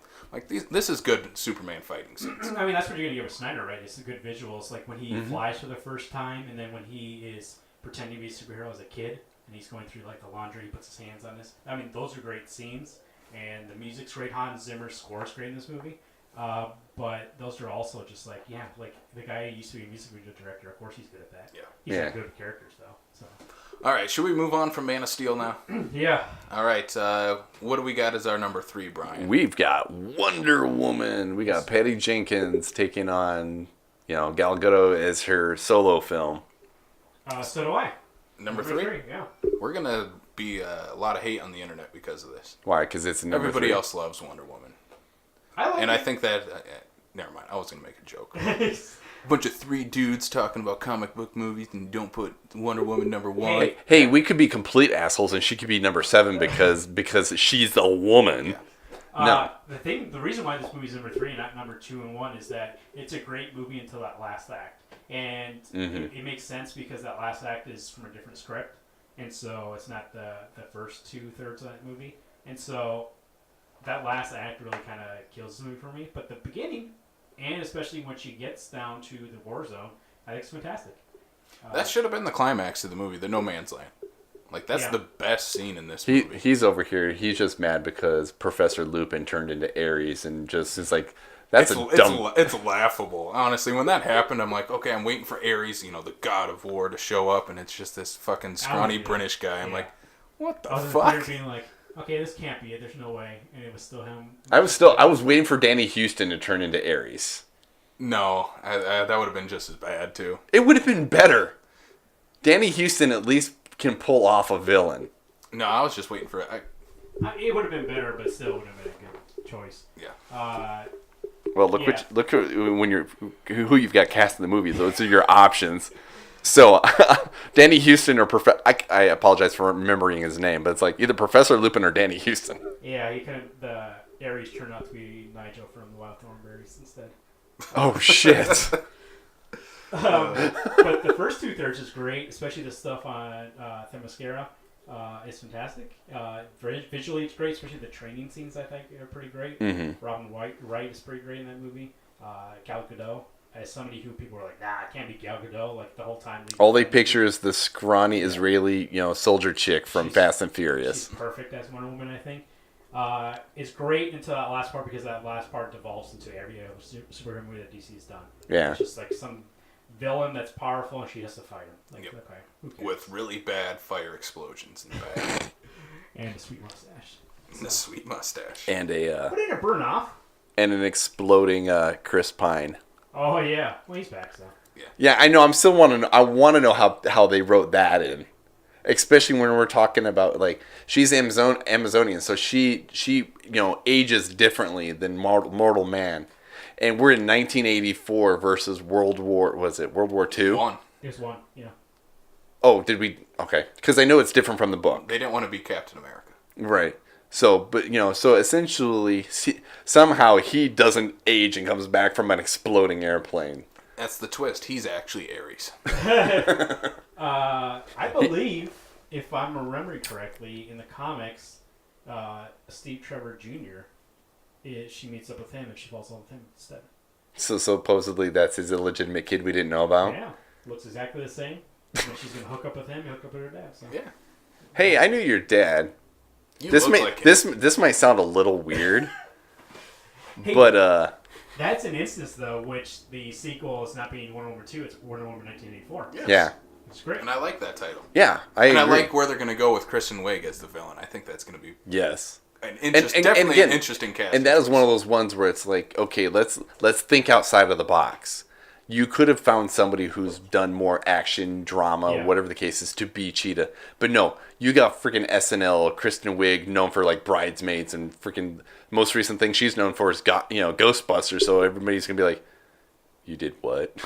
this is good Superman fighting scenes. I mean, that's what you're gonna give with Snyder, right? It's the good visuals, like when he flies for the first time, and then when he is pretending to be a superhero as a kid, and he's going through like the laundry, he puts his hands on this. I mean, those are great scenes, and the music's great. Hans Zimmer's score's great in this movie. But those are also just like, like the guy who used to be a music video director. Of course, he's good at that. Yeah. He's not good with characters though. So. All right, should we move on from Man of Steel now? Yeah. All right, what do we got as our number 3, Brian? We've got Wonder Woman. We got Patty Jenkins taking on, Gal Gadot as her solo film. So do I. Number 3? Yeah. We're going to be a lot of hate on the internet because of this. Why? Because it's number Everybody 3. else loves Wonder Woman. I like I think that... never mind, I was going to make a joke. A bunch of 3 dudes talking about comic book movies and don't put Wonder Woman number 1. Hey, we could be complete assholes and she could be number 7 because she's a woman. Yeah. No. The reason why this movie's number 3 and not number 2 and 1 is that it's a great movie until that last act. And it makes sense because that last act is from a different script. And so it's not the first 2/3 of that movie. And so that last act really kind of kills the movie for me. But the beginning, and especially when she gets down to the war zone, I think it's fantastic. That should have been the climax of the movie, the No Man's Land. Like, that's the best scene in this movie. He's over here. He's just mad because Professor Lupin turned into Ares and just is like, that's dumb... It's laughable. Honestly, when that happened, I'm like, okay, I'm waiting for Ares, the god of war, to show up, and it's just this fucking scrawny British guy. I'm like, what the fuck? Being like, okay, this can't be it. There's no way. And it was still him. I was waiting for Danny Houston to turn into Ares. No, that would have been just as bad, too. It would have been better. Danny Houston at least can pull off a villain. No, I was just waiting for it. It would have been better, but still would have been a good choice. Yeah. Well, look when you're who you've got cast in the movie. Those are your options. So, Danny Houston or I apologize for remembering his name, but it's like either Professor Lupin or Danny Houston. Yeah, the Ares turned out to be Nigel from the Wild Thornberries instead. Oh shit! But the first 2/3 is great, especially the stuff on Themyscira. It's fantastic. Visually, it's great, especially the training scenes. I think are pretty great. Mm-hmm. Robin Wright is pretty great in that movie. Gal Gadot, as somebody who people were like, nah, it can't be Gal Gadot. Like the whole time. All they picture is the scrawny Israeli, soldier chick from Fast and Furious. She's perfect as Wonder Woman, I think. It's great until that last part because that last part devolves into every other superhero movie that DC's done. Yeah. It's just like some villain that's powerful and she has to fight him. Like, okay, who cares? With really bad fire explosions in the back. And a sweet mustache. And a sweet mustache. And What did it burn off? and an exploding Chris Pine. Oh yeah, well he's back so. Yeah, I know. I want to know how they wrote that in, especially when we're talking about like she's Amazonian, so she ages differently than mortal man. And we're in 1984 versus World War II? One. There's one, yeah. Oh, did we? Okay. Because I know it's different from the book. They didn't want to be Captain America. Right. So, but, so essentially, somehow he doesn't age and comes back from an exploding airplane. That's the twist. He's actually Ares. I believe, if I'm remembering correctly, in the comics, Steve Trevor Jr., she meets up with him and she falls in love with him instead. So supposedly that's his illegitimate kid we didn't know about? Yeah. Looks exactly the same. When she's going to hook up with him, he'll hook up with her dad. So. Yeah. Hey, I knew your dad. You This look may like him. this might sound a little weird, Hey, but that's an instance, though, which the sequel is not being Wonder Woman 2, it's Wonder Woman 1984. Yes. yeah, It's great. And I like that title. yeah, I And agree. I like where they're going to go with Kristen Wiig as the villain. I think that's going to be yes, definitely again, an interesting cast. and that is one of those ones where it's like, okay, let's think outside of the box. You could have found somebody who's done more action, drama, Yeah. whatever the case is, to be Cheetah. But no, you got freaking SNL, Kristen Wiig, known for like Bridesmaids, and freaking most recent thing she's known for is Ghostbusters. So everybody's gonna be like, you did what?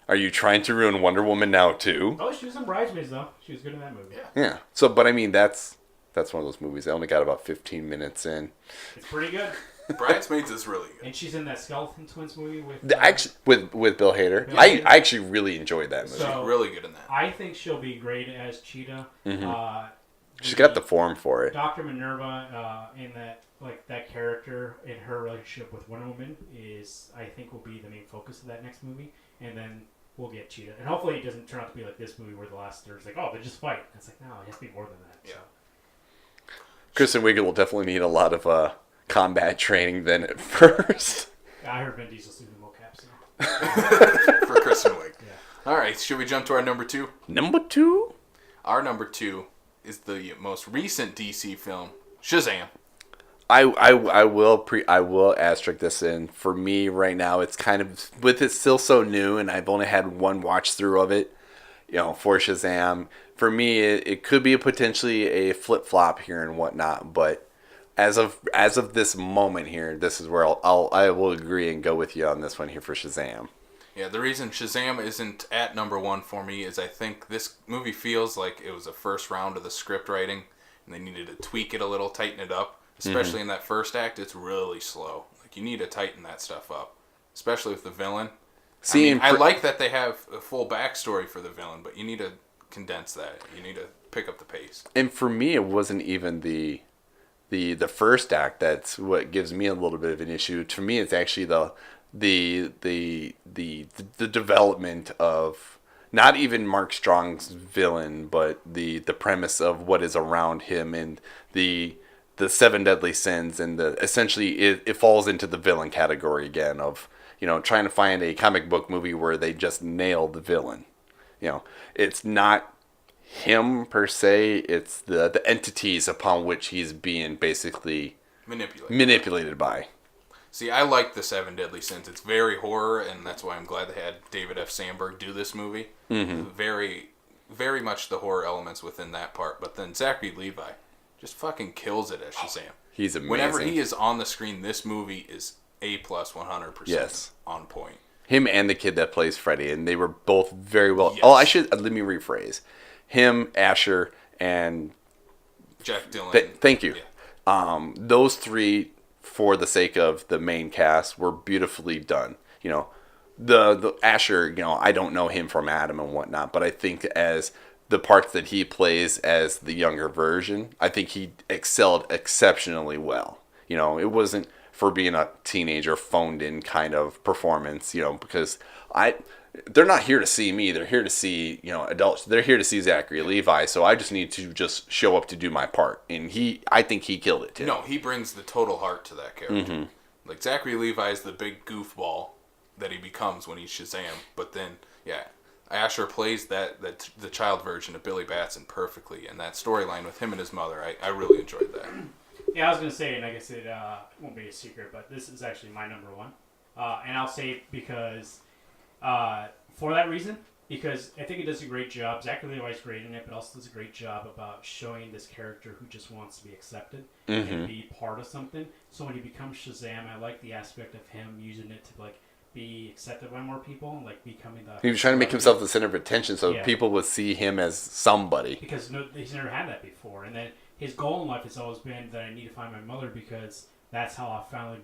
Are you trying to ruin Wonder Woman now too? Oh, she was in Bridesmaids, though. She was good in that movie. Yeah. Yeah. So, but I mean, that's one of those movies. I only got about 15 minutes in. It's pretty good. Bridesmaids is really good. And she's in that Skeleton Twins movie with... Actually, with Bill Hader, Bill I Hader. actually really enjoyed that movie. So- Really good in that. I think she'll be great as Cheetah. She's got the form for it. Dr. Minerva in that character in her relationship with Wonder Woman is, I think, will be the main focus of that next movie. And then we'll get Cheetah. And hopefully it doesn't turn out to be like this movie where the last third is like, oh, they just fight. It's like, no, it has to be more than that. Yeah. So. Kristen Wiig will definitely need a lot of combat training then at first. I heard Vin Diesel's doing mocap, so. For Kristen Wiig. Yeah. All right, should we jump to our number 2? Number 2? Our number 2 is the most recent DC film, Shazam. I will asterisk this in. For me right now, it's kind of, with it still so new, and I've only had one watch through of it, for Shazam. For me, it could be potentially a flip flop here and whatnot, but as of this moment here, this is where I will agree and go with you on this one here for Shazam. Yeah, the reason Shazam isn't at number 1 for me is I think this movie feels like it was a first round of the script writing, and they needed to tweak it a little, tighten it up. Especially in that first act, it's really slow. Like, you need to tighten that stuff up, especially with the villain. I like that they have a full backstory for the villain, but you need to condense that. You need to pick up the pace. And for me, it wasn't even the first act that's what gives me a little bit of an issue. To me, it's actually the development of not even Mark Strong's villain, but the premise of what is around him and the 7 deadly sins, and essentially it falls into the villain category again of trying to find a comic book movie where they just nail the villain. It's not him per se, it's the entities upon which he's being basically manipulated by. See, I like the 7 Deadly Sins. It's very horror, and that's why I'm glad they had David F. Sandberg do this movie. Very, very much the horror elements within that part. But then Zachary Levi just fucking kills it as Shazam. He's amazing. Whenever he is on the screen, this movie is A+ 100% Yes. on point. Him and the kid that plays Freddy, and they were both very well. Yes. Oh, let me rephrase. Him, Asher, and Jack Dylan. thank you. Yeah. Those three, for the sake of the main cast, were beautifully done. The Asher, I don't know him from Adam and whatnot, but I think as the parts that he plays as the younger version, I think he excelled exceptionally well. It wasn't for being a teenager phoned in kind of performance, because they're not here to see me. They're here to see, adults. They're here to see Zachary Levi. So I just need to just show up to do my part. And I think he killed it too. No, he brings the total heart to that character. Like, Zachary Levi is the big goofball that he becomes when he's Shazam. But then, yeah, Asher plays the child version of Billy Batson perfectly. And that storyline with him and his mother, I really enjoyed that. Yeah, I was going to say, and I guess it won't be a secret, but this is actually my number 1. And I'll say it because, for that reason, because I think it does a great job. Zachary Levi's great in it, but also does a great job about showing this character who just wants to be accepted and be part of something. So when he becomes Shazam, I like the aspect of him using it to like be accepted by more people, like becoming the. He was trying to make himself the center of attention, so people would see him as somebody. Because he's never had that before, and then his goal in life has always been that I need to find my mother because that's how I finally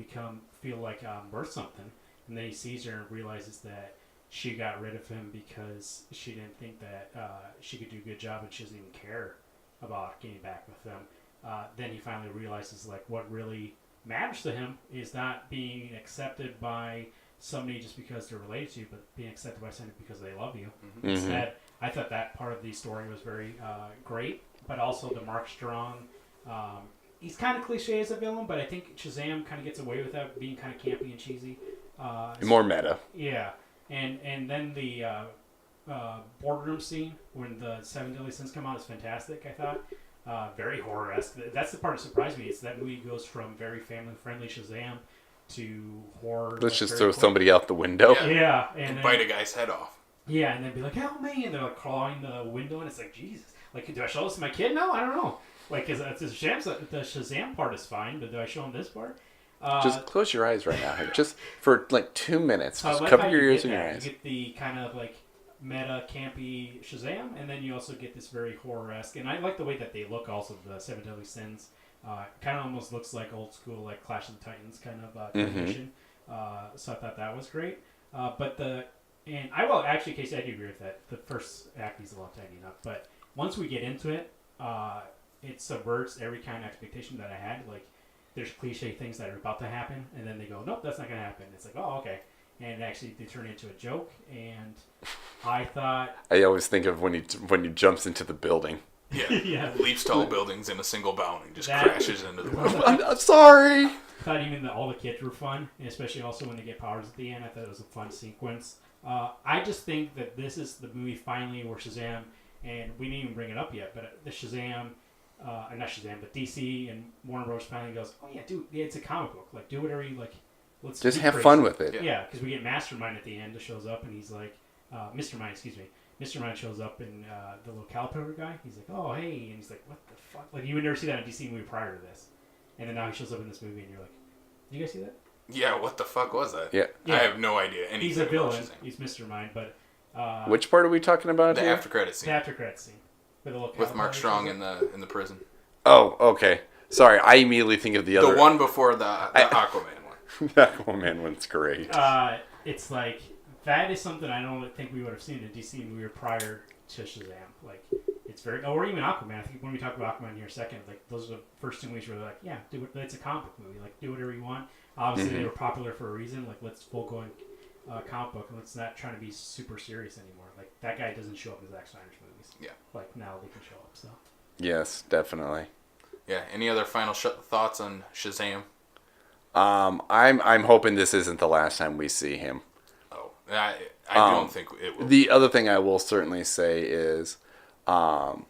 feel like I'm worth something. And then he sees her and realizes that she got rid of him because she didn't think that she could do a good job, and she doesn't even care about getting back with him. Then he finally realizes like what really matters to him is not being accepted by somebody just because they're related to you, but being accepted by somebody because they love you. Instead, I thought that part of the story was very great, but also the Mark Strong. He's kind of cliche as a villain, but I think Shazam kind of gets away with that, being kind of campy and cheesy. More meta. Yeah, and then the boardroom scene when the 7 Deadly Sins come out is fantastic, I thought. Very horror-esque. That's the part that surprised me. It's that movie goes from very family-friendly Shazam to horror. Let's just throw somebody out the window. Yeah, and bite a guy's head off. Yeah, and then be like, help me, and they're like clawing the window, and it's like, Jesus. Like, do I show this to my kid? No, I don't know. Like, cause the Shazam part is fine, but do I show him this part? Just close your eyes right now. Just for like 2 minutes. Just like cover your ears and your eyes. You get the kind of like meta, campy Shazam, and then you also get this very horror-esque. And I like the way that they look also, the 7 Deadly Sins. Kind of almost looks like old school, like Clash of the Titans kind of animation. So I thought that was great. And I will actually, Casey, I do agree with that. The first act is a lot tidying up, but once we get into it, it subverts every kind of expectation that I had. Like, there's cliche things that are about to happen, and then they go, nope, that's not going to happen. It's like, oh, okay. And actually, they turn into a joke, and I thought... I always think of when he jumps into the building. Yeah. Leaps tall buildings in a single bound and just crashes into the building. I'm sorry! I thought even all the kids were fun, and especially also when they get powers at the end. I thought it was a fun sequence. I just think that this is the movie finally where Shazam, and we didn't even bring it up yet, but the Shazam... not Shazam, but DC and Warner Bros. Finally goes, oh yeah, dude, it's a comic book. Like, do whatever you like. Let's just have fun with it. Yeah, because we get Mastermind at the end that shows up, and he's like, Mr. Mind, excuse me. Mr. Mind shows up, and the little caterpillar guy, he's like, oh hey, and he's like, what the fuck? Like, you would never see that in a DC movie prior to this, and then now he shows up in this movie, and you're like, did you guys see that? Yeah, what the fuck was that? Yeah. I have no idea anything. He's a villain. He's Mr. Mind, but which part are we talking about? The here? after credit scene. The after credit scene with Mark Strong in the prison. Oh, okay. Sorry, I immediately think of the other. The one before the Aquaman one. The Aquaman one's great. It's like, that is something I don't think we would have seen in a DC movie prior to Shazam. Like, it's very, or even Aquaman. I think when we talk about Aquaman here in a second, like, those are the first two movies where they're like, yeah, do it. It's a comic book movie. Like, do whatever you want. Obviously, they were popular for a reason. Like, let's full go comic book, and let's not try to be super serious anymore. Like, that guy doesn't show up in Zack Snyder's movies. Yeah. Like, now they can show up. So. Yes, definitely. Yeah. Any other final thoughts on Shazam? I'm hoping this isn't the last time we see him. Oh, I don't think it will. The other thing I will certainly say is, Adam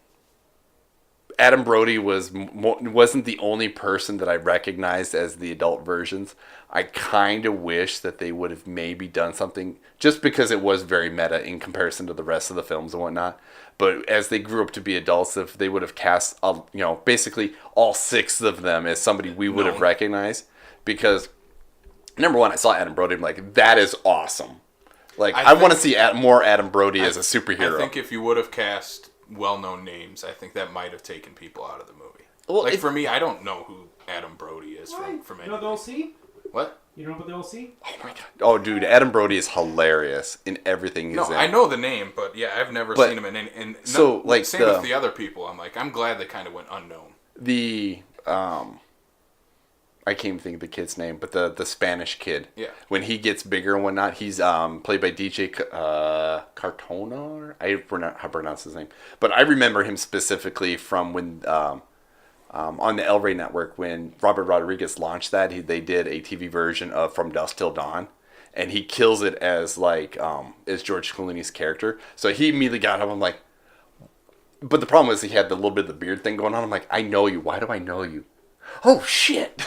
Brody wasn't the only person that I recognized as the adult versions. I kind of wish that they would have maybe done something, just because it was very meta in comparison to the rest of the films and whatnot. But as they grew up to be adults, if they would have cast, basically all 6 of them as somebody we would have recognized. Because, number one, I saw Adam Brody, I'm like, that is awesome. Like, I want to see more Adam Brody as a superhero. I think if you would have cast well-known names, I think that might have taken people out of the movie. Well, for me, I don't know who Adam Brody is from anything. You know the OC? What? You know about the OC? Oh my god! Oh, dude, Adam Brody is hilarious in everything he's in. I know the name, but yeah, I've never seen him in any. And same with the other people. I'm like, I'm glad they kind of went unknown. I can't even think of the kid's name, but the Spanish kid. Yeah. When he gets bigger and whatnot, he's played by DJ Cartona. I forgot how to pronounce his name, but I remember him specifically from when on the El Rey network when Robert Rodriguez launched that. They did a TV version of From Dusk Till Dawn, and he kills it as as George Clooney's character. So he immediately got up. I'm like, but the problem was he had the little bit of the beard thing going on. I'm like, I know you. Why do I know you? Oh shit.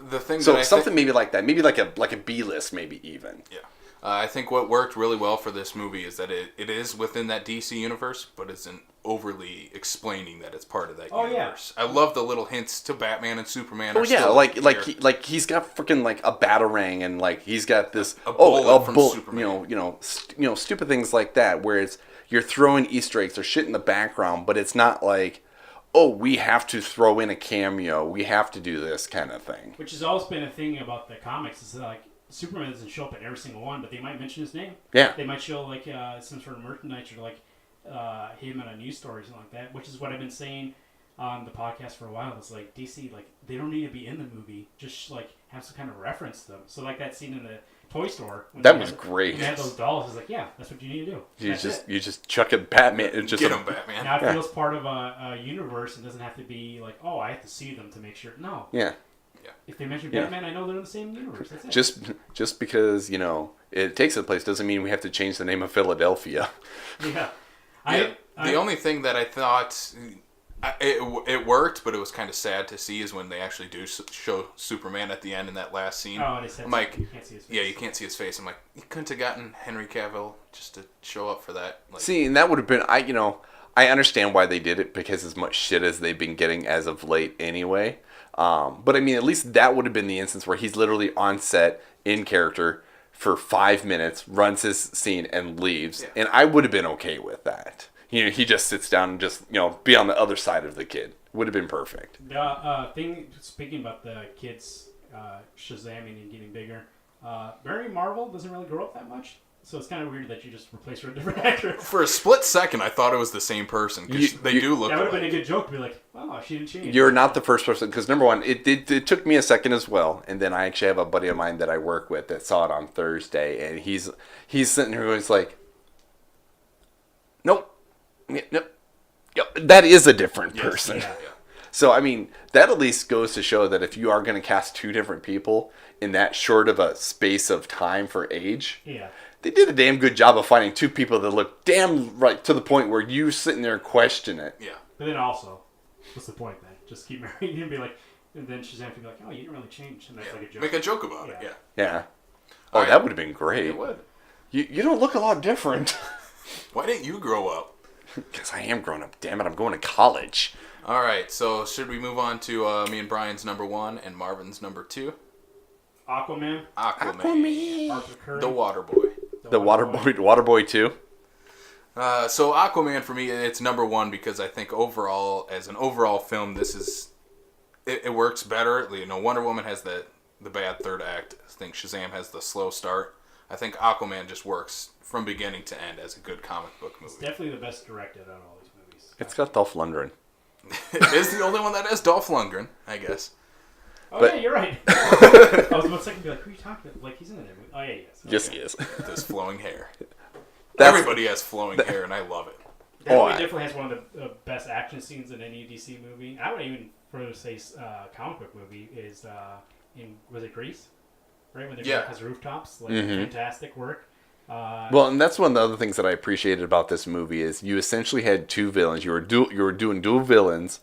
The thing so something maybe like that, maybe like a B list, maybe even. Yeah, I think what worked really well for this movie is that it is within that DC universe, but isn't overly explaining that it's part of that universe. Yeah. I love the little hints to Batman and Superman. Oh yeah, like he's got freaking like a batarang, and like he's got this a bullet from bullet, Superman. you know, stupid things like that, where it's you're throwing Easter eggs or shit in the background, but it's not like, oh, we have to throw in a cameo, we have to do this kind of thing. Which has always been a thing about the comics, is like Superman doesn't show up in every single one, but they might mention his name. Yeah. They might show like some sort of merchandise or like him in a news story or something like that, which is what I've been saying on the podcast for a while. It's like DC, like they don't need to be in the movie, just like have some kind of reference to them. So like that scene in the toy store. That was great. When they had those dolls, it's like, yeah, that's what you need to do. You just chuck a Batman and just get him, Batman. Now it feels part of a universe and doesn't have to be like, oh, I have to see them to make sure. No. Yeah. If they mention Batman, I know they're in the same universe. That's it. Just because, you know, it takes a place doesn't mean we have to change the name of Philadelphia. Yeah. The only thing that I thought it worked, but it was kind of sad to see, is when they actually do show Superman at the end in that last scene. Oh, and I'm like, you can't see his face. Yeah, you can't see his face. I'm like, you couldn't have gotten Henry Cavill just to show up for that. Like, see, and that would have been, I understand why they did it, because as much shit as they've been getting as of late anyway. But I mean, at least that would have been the instance where he's literally on set, in character, for 5 minutes, runs his scene, and leaves. Yeah. And I would have been okay with that. You know, he just sits down and just, be on the other side of the kid. Would have been perfect. The thing, speaking about the kids Shazamming and getting bigger, Mary Marvel doesn't really grow up that much. So it's kind of weird that you just replace her with a different actress. For a split second, I thought it was the same person, because they do look. That would have been a good joke to be like, "Oh, she didn't change." You're not the first person, because number one, it took me a second as well, and then I actually have a buddy of mine that I work with that saw it on Thursday, and he's sitting here going like, "Nope, that is a different person." Yeah. So I mean, that at least goes to show that if you are going to cast two different people in that short of a space of time for age, yeah. They did a damn good job of finding two people that look damn right, to the point where you sitting there and question it. Yeah. But then also, what's the point then? Just keep marrying him and be like, and then Shazam can be like, oh, you didn't really change. And that's like a joke. Make a joke about it, Yeah. Oh, that would have been great. It would. You don't look a lot different. Why didn't you grow up? Because I am grown up, damn it. I'm going to college. All right, so should we move on to me and Brian's number 1 and Marvin's number 2? Aquaman. Aquaman. The Waterboy. The Waterboy 2? So Aquaman, for me, it's number 1 because I think overall, as an overall film, this is... It works better. Wonder Woman has the bad third act. I think Shazam has the slow start. I think Aquaman just works from beginning to end as a good comic book movie. It's definitely the best directed out of all these movies. It's got Dolph Lundgren. It is the only one that has Dolph Lundgren, I guess. Oh, yeah, you're right. I was about to be like, who are you talking about? Like, he's in it. Oh, yeah, he is. Okay. Yes, he is. With his flowing hair. Everybody has flowing hair, and I love it. Definitely has one of the best action scenes in any DC movie. I would even further say comic book movie is was it Grease? Right, when they're on his rooftops. Like, fantastic work. Well, and that's one of the other things that I appreciated about this movie is you essentially had two villains. You were doing dual villains,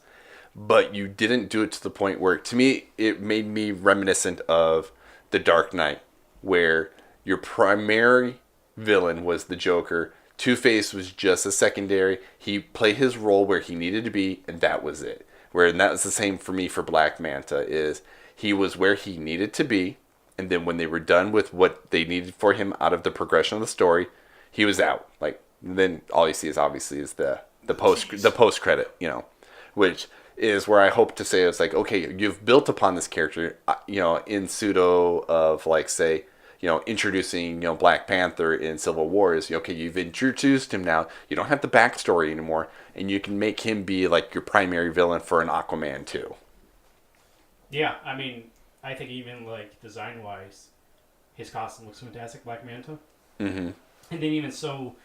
but you didn't do it to the point where, to me, it made me reminiscent of The Dark Knight, where your primary villain was the Joker. Two-Face was just a secondary. He played his role where he needed to be, and that was it. And that was the same for me for Black Manta, is he was where he needed to be, and then when they were done with what they needed for him out of the progression of the story, he was out. Like, then all you see is obviously the post credit, which is where I hope to say it's like, okay, you've built upon this character, in pseudo of like, say, introducing, Black Panther in Civil War is, okay, you've introduced him now. You don't have the backstory anymore, and you can make him be like your primary villain for an Aquaman too. Yeah, I mean, I think even like design-wise, his costume looks fantastic, Black Manta. Mm-hmm. And then even so,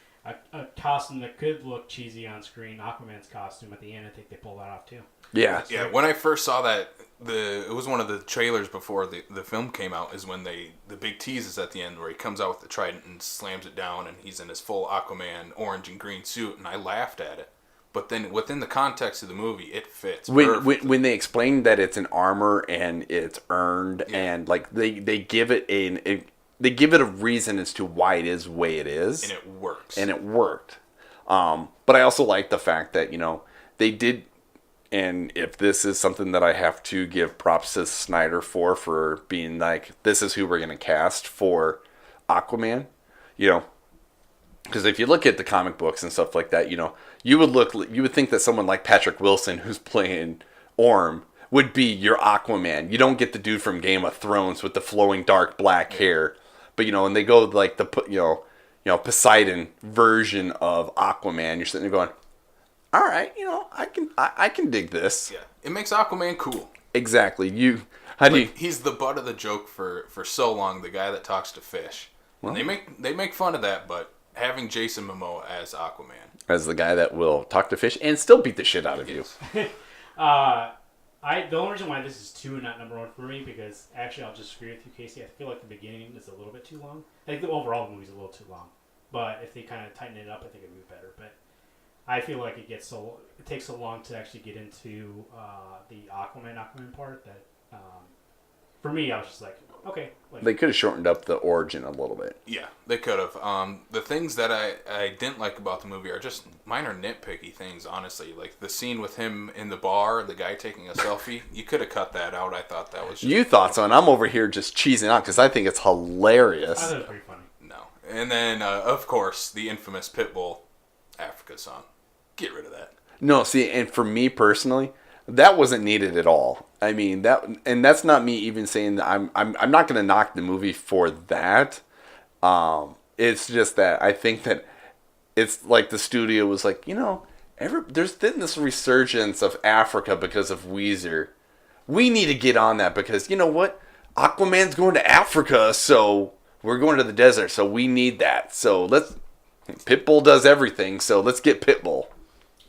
a costume that could look cheesy on screen, Aquaman's costume at the end, I think they pulled that off too. Yeah. Yeah, when I first saw that, it was one of the trailers before the film came out, is when the big tease is at the end where he comes out with the trident and slams it down, and he's in his full Aquaman orange and green suit, and I laughed at it. But then within the context of the movie, it fits perfectly. When they explain that it's an armor and it's earned, and like they give it they give it a reason as to why it is the way it is. And it works. And it worked. But I also like the fact that, they did, and if this is something that I have to give props to Snyder for being like, this is who we're going to cast for Aquaman, because if you look at the comic books and stuff like that, you would think that someone like Patrick Wilson, who's playing Orm, would be your Aquaman. You don't get the dude from Game of Thrones with the flowing dark black hair, but and they go like the Poseidon version of Aquaman. You're sitting there going, all right, I can dig this. Yeah, it makes Aquaman cool. Exactly. He's the butt of the joke for so long. The guy that talks to fish. Well, and they make fun of that, but having Jason Momoa as Aquaman, as the guy that will talk to fish and still beat the shit out of you. The only reason why this is 2 and not number 1 for me, because actually I'll just agree with you, Casey. I feel like the beginning is a little bit too long. I think the overall movie is a little too long, but if they kind of tighten it up, I think it'd be better. But I feel like it takes so long to actually get into the Aquaman part that for me I was just like, okay. They could have shortened up the origin a little bit. Yeah, they could have. The things that I didn't like about the movie are just minor nitpicky things, honestly. Like the scene with him in the bar, the guy taking a selfie. You could have cut that out. I thought that was just... You thought so, and I'm over here just cheesing out because I think it's hilarious. I thought it was pretty funny. No. And then, of course, the infamous Pitbull Africa song. Get rid of that. No, see, and for me personally, that wasn't needed at all. I mean, that's not me even saying that I'm not going to knock the movie for that. It's just that I think that it's like the studio was like, there's been this resurgence of Africa because of Weezer. We need to get on that because you know what? Aquaman's going to Africa, so we're going to the desert, so we need that. So Pitbull does everything, so let's get Pitbull.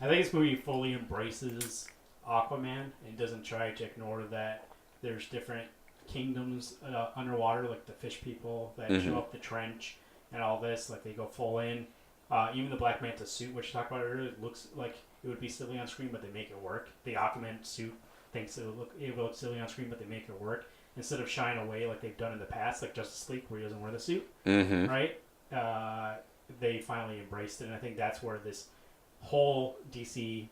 I think this movie fully embraces Aquaman and doesn't try to ignore that there's different kingdoms underwater, like the fish people that show up the trench and all this. Like they go full in. Even the Black Manta suit, which you talked about earlier, it looks like it would be silly on screen, but they make it work. The Aquaman suit thinks it would look silly on screen, but they make it work. Instead of shying away like they've done in the past, like Justice League, where he doesn't wear the suit, right? They finally embraced it, and I think that's where this whole DC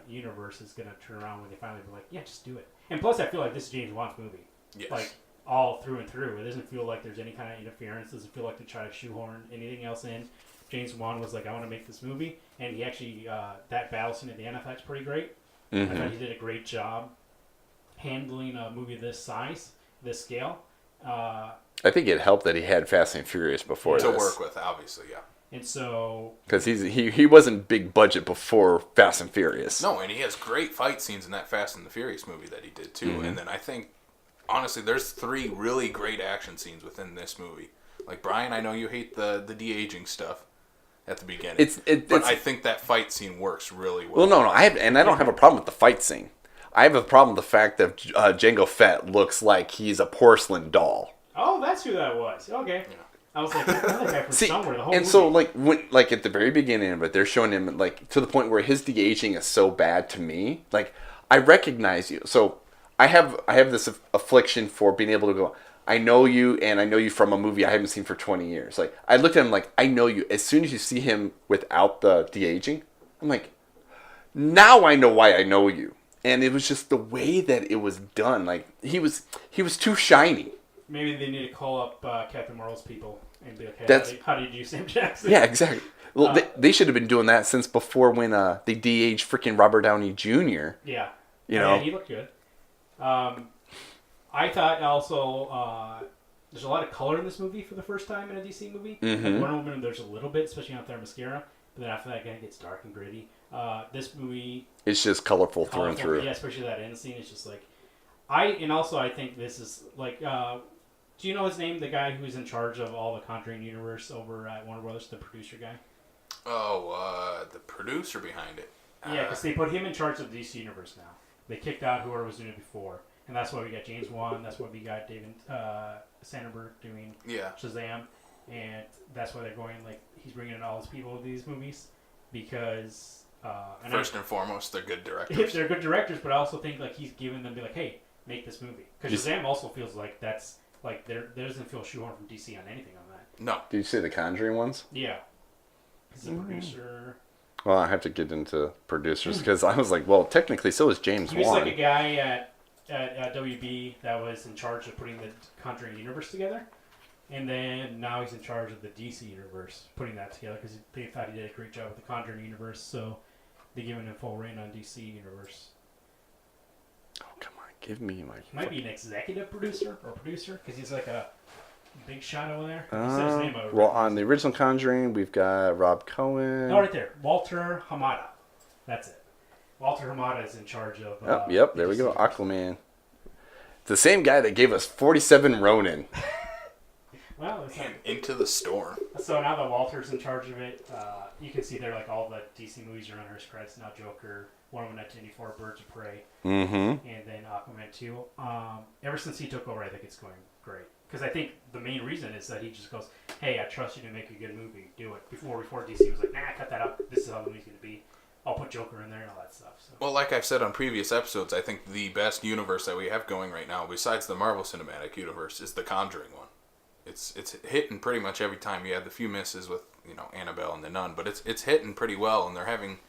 universe is going to turn around when they finally be like, yeah, just do it. And plus, I feel like this is James Wan's movie. Yes. Like, all through and through. It doesn't feel like there's any kind of interference. It doesn't feel like they try to shoehorn anything else in. James Wan was like, I want to make this movie. And he actually, that battle scene at the end, I thought was pretty great. I thought he did a great job handling a movie this size, this scale. I think it helped that he had Fast and Furious before to this. work with, obviously, yeah. And so... Because he wasn't big budget before Fast and Furious. No, and he has great fight scenes in that Fast and the Furious movie that he did, too. And then I think, honestly, there's 3 really great action scenes within this movie. Like, Brian, I know you hate the de-aging stuff at the beginning. But I think that fight scene works really well. Well, no, I don't have a problem with the fight scene. I have a problem with the fact that Jango Fett looks like he's a porcelain doll. Oh, that's who that was. Okay. Yeah. I was like, I know that guy from somewhere the whole movie. So, like at the very beginning of it, they're showing him, like, to the point where his de-aging is so bad to me. Like, I recognize you. So, I have this affliction for being able to go, I know you, and I know you from a movie I haven't seen for 20 years. Like, I looked at him like, I know you. As soon as you see him without the de-aging, I'm like, now I know why I know you. And it was just the way that it was done. Like, he was too shiny. Maybe they need to call up Captain Marvel's people and be like, hey, how do you do Sam Jackson? Yeah, exactly. Well, they should have been doing that since before when they de-aged freaking Robert Downey Jr. Yeah. You know? Yeah, he looked good. I thought also there's a lot of color in this movie for the first time in a DC movie. Like Wonder Woman, there's a little bit, especially on mascara. But then after that, again, it gets dark and gritty. This movie... It's just colorful through and through. Yeah, especially that end scene. It's just like... I think this is like... do you know his name? The guy who's in charge of all the Conjuring universe over at Warner Brothers, the producer guy? Oh, the producer behind it. Yeah, because they put him in charge of the DC universe now. They kicked out whoever was doing it before. And that's why we got James Wan. That's why we got David Sandberg doing Shazam. And that's why they're going, like, he's bringing in all his people to these movies. Because... First and foremost, they're good directors. They're good directors, but I also think, like, he's giving them, be like, hey, make this movie. Because Shazam also feels like that's Like there doesn't feel shoehorned from DC on anything on that. No. Did you say the Conjuring ones? Yeah. He's a producer. Well, I have to get into producers because I was like, well, technically, so is James He was Wan. like a guy at WB that was in charge of putting the Conjuring universe together. And then now he's in charge of the DC universe, putting that together because they thought he did a great job with the Conjuring universe. So they're giving him full reign on DC universe. Oh, come on. Give me my... He might be an executive producer because he's like a big shot over there. He said his name over. Well, on the original Conjuring, we've got Rob Cohen. No, right there. Walter Hamada. That's it. Walter Hamada is in charge of... Yep, there we go. Aquaman. The same guy that gave us 47 Ronin. Well, it's And Into the Storm. so now that Walter's in charge of it, you can see there like all the DC movies are under his credits now. Joker, Wonder Woman 1984, Birds of Prey, Mm-hmm. and then Aquaman 2. Ever since he took over, I think it's going great. Because I think the main reason is that he just goes, hey, I trust you to make a good movie. Do it. Before DC was like, nah, cut that out. This is how the movie's going to be. I'll put Joker in there and all that stuff. So. Well, like I've said on previous episodes, I think the best universe that we have going right now, besides the Marvel Cinematic Universe, is the Conjuring one. It's hitting pretty much every time. You had the few misses with Annabelle and the Nun, but it's hitting pretty well, and they're having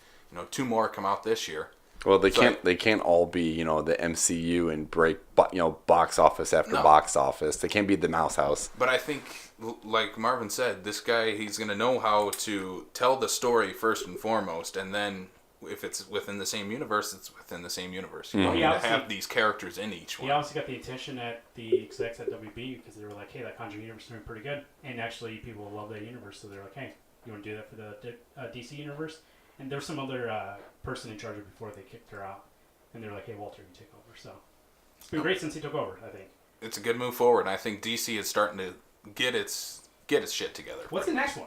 2 more come out this year. Well, they can't all be the MCU and break box office after box office. They can't be the Mouse House. But I think, like Marvin said, this guy, he's going to know how to tell the story first and foremost, and then if it's within the same universe, it's within the same universe. You don't need to have these characters in each one. He also got the attention at the execs at WB because they were like, hey, that Conjuring universe is doing pretty good. And actually, people love that universe, so they're like, hey, you want to do that for the DC universe? And there was some other person in charge of it before they kicked her out. And they were like, hey, Walter, you take over. So it's been great since he took over, I think. It's a good move forward. I think DC is starting to get its shit together. What's the next one?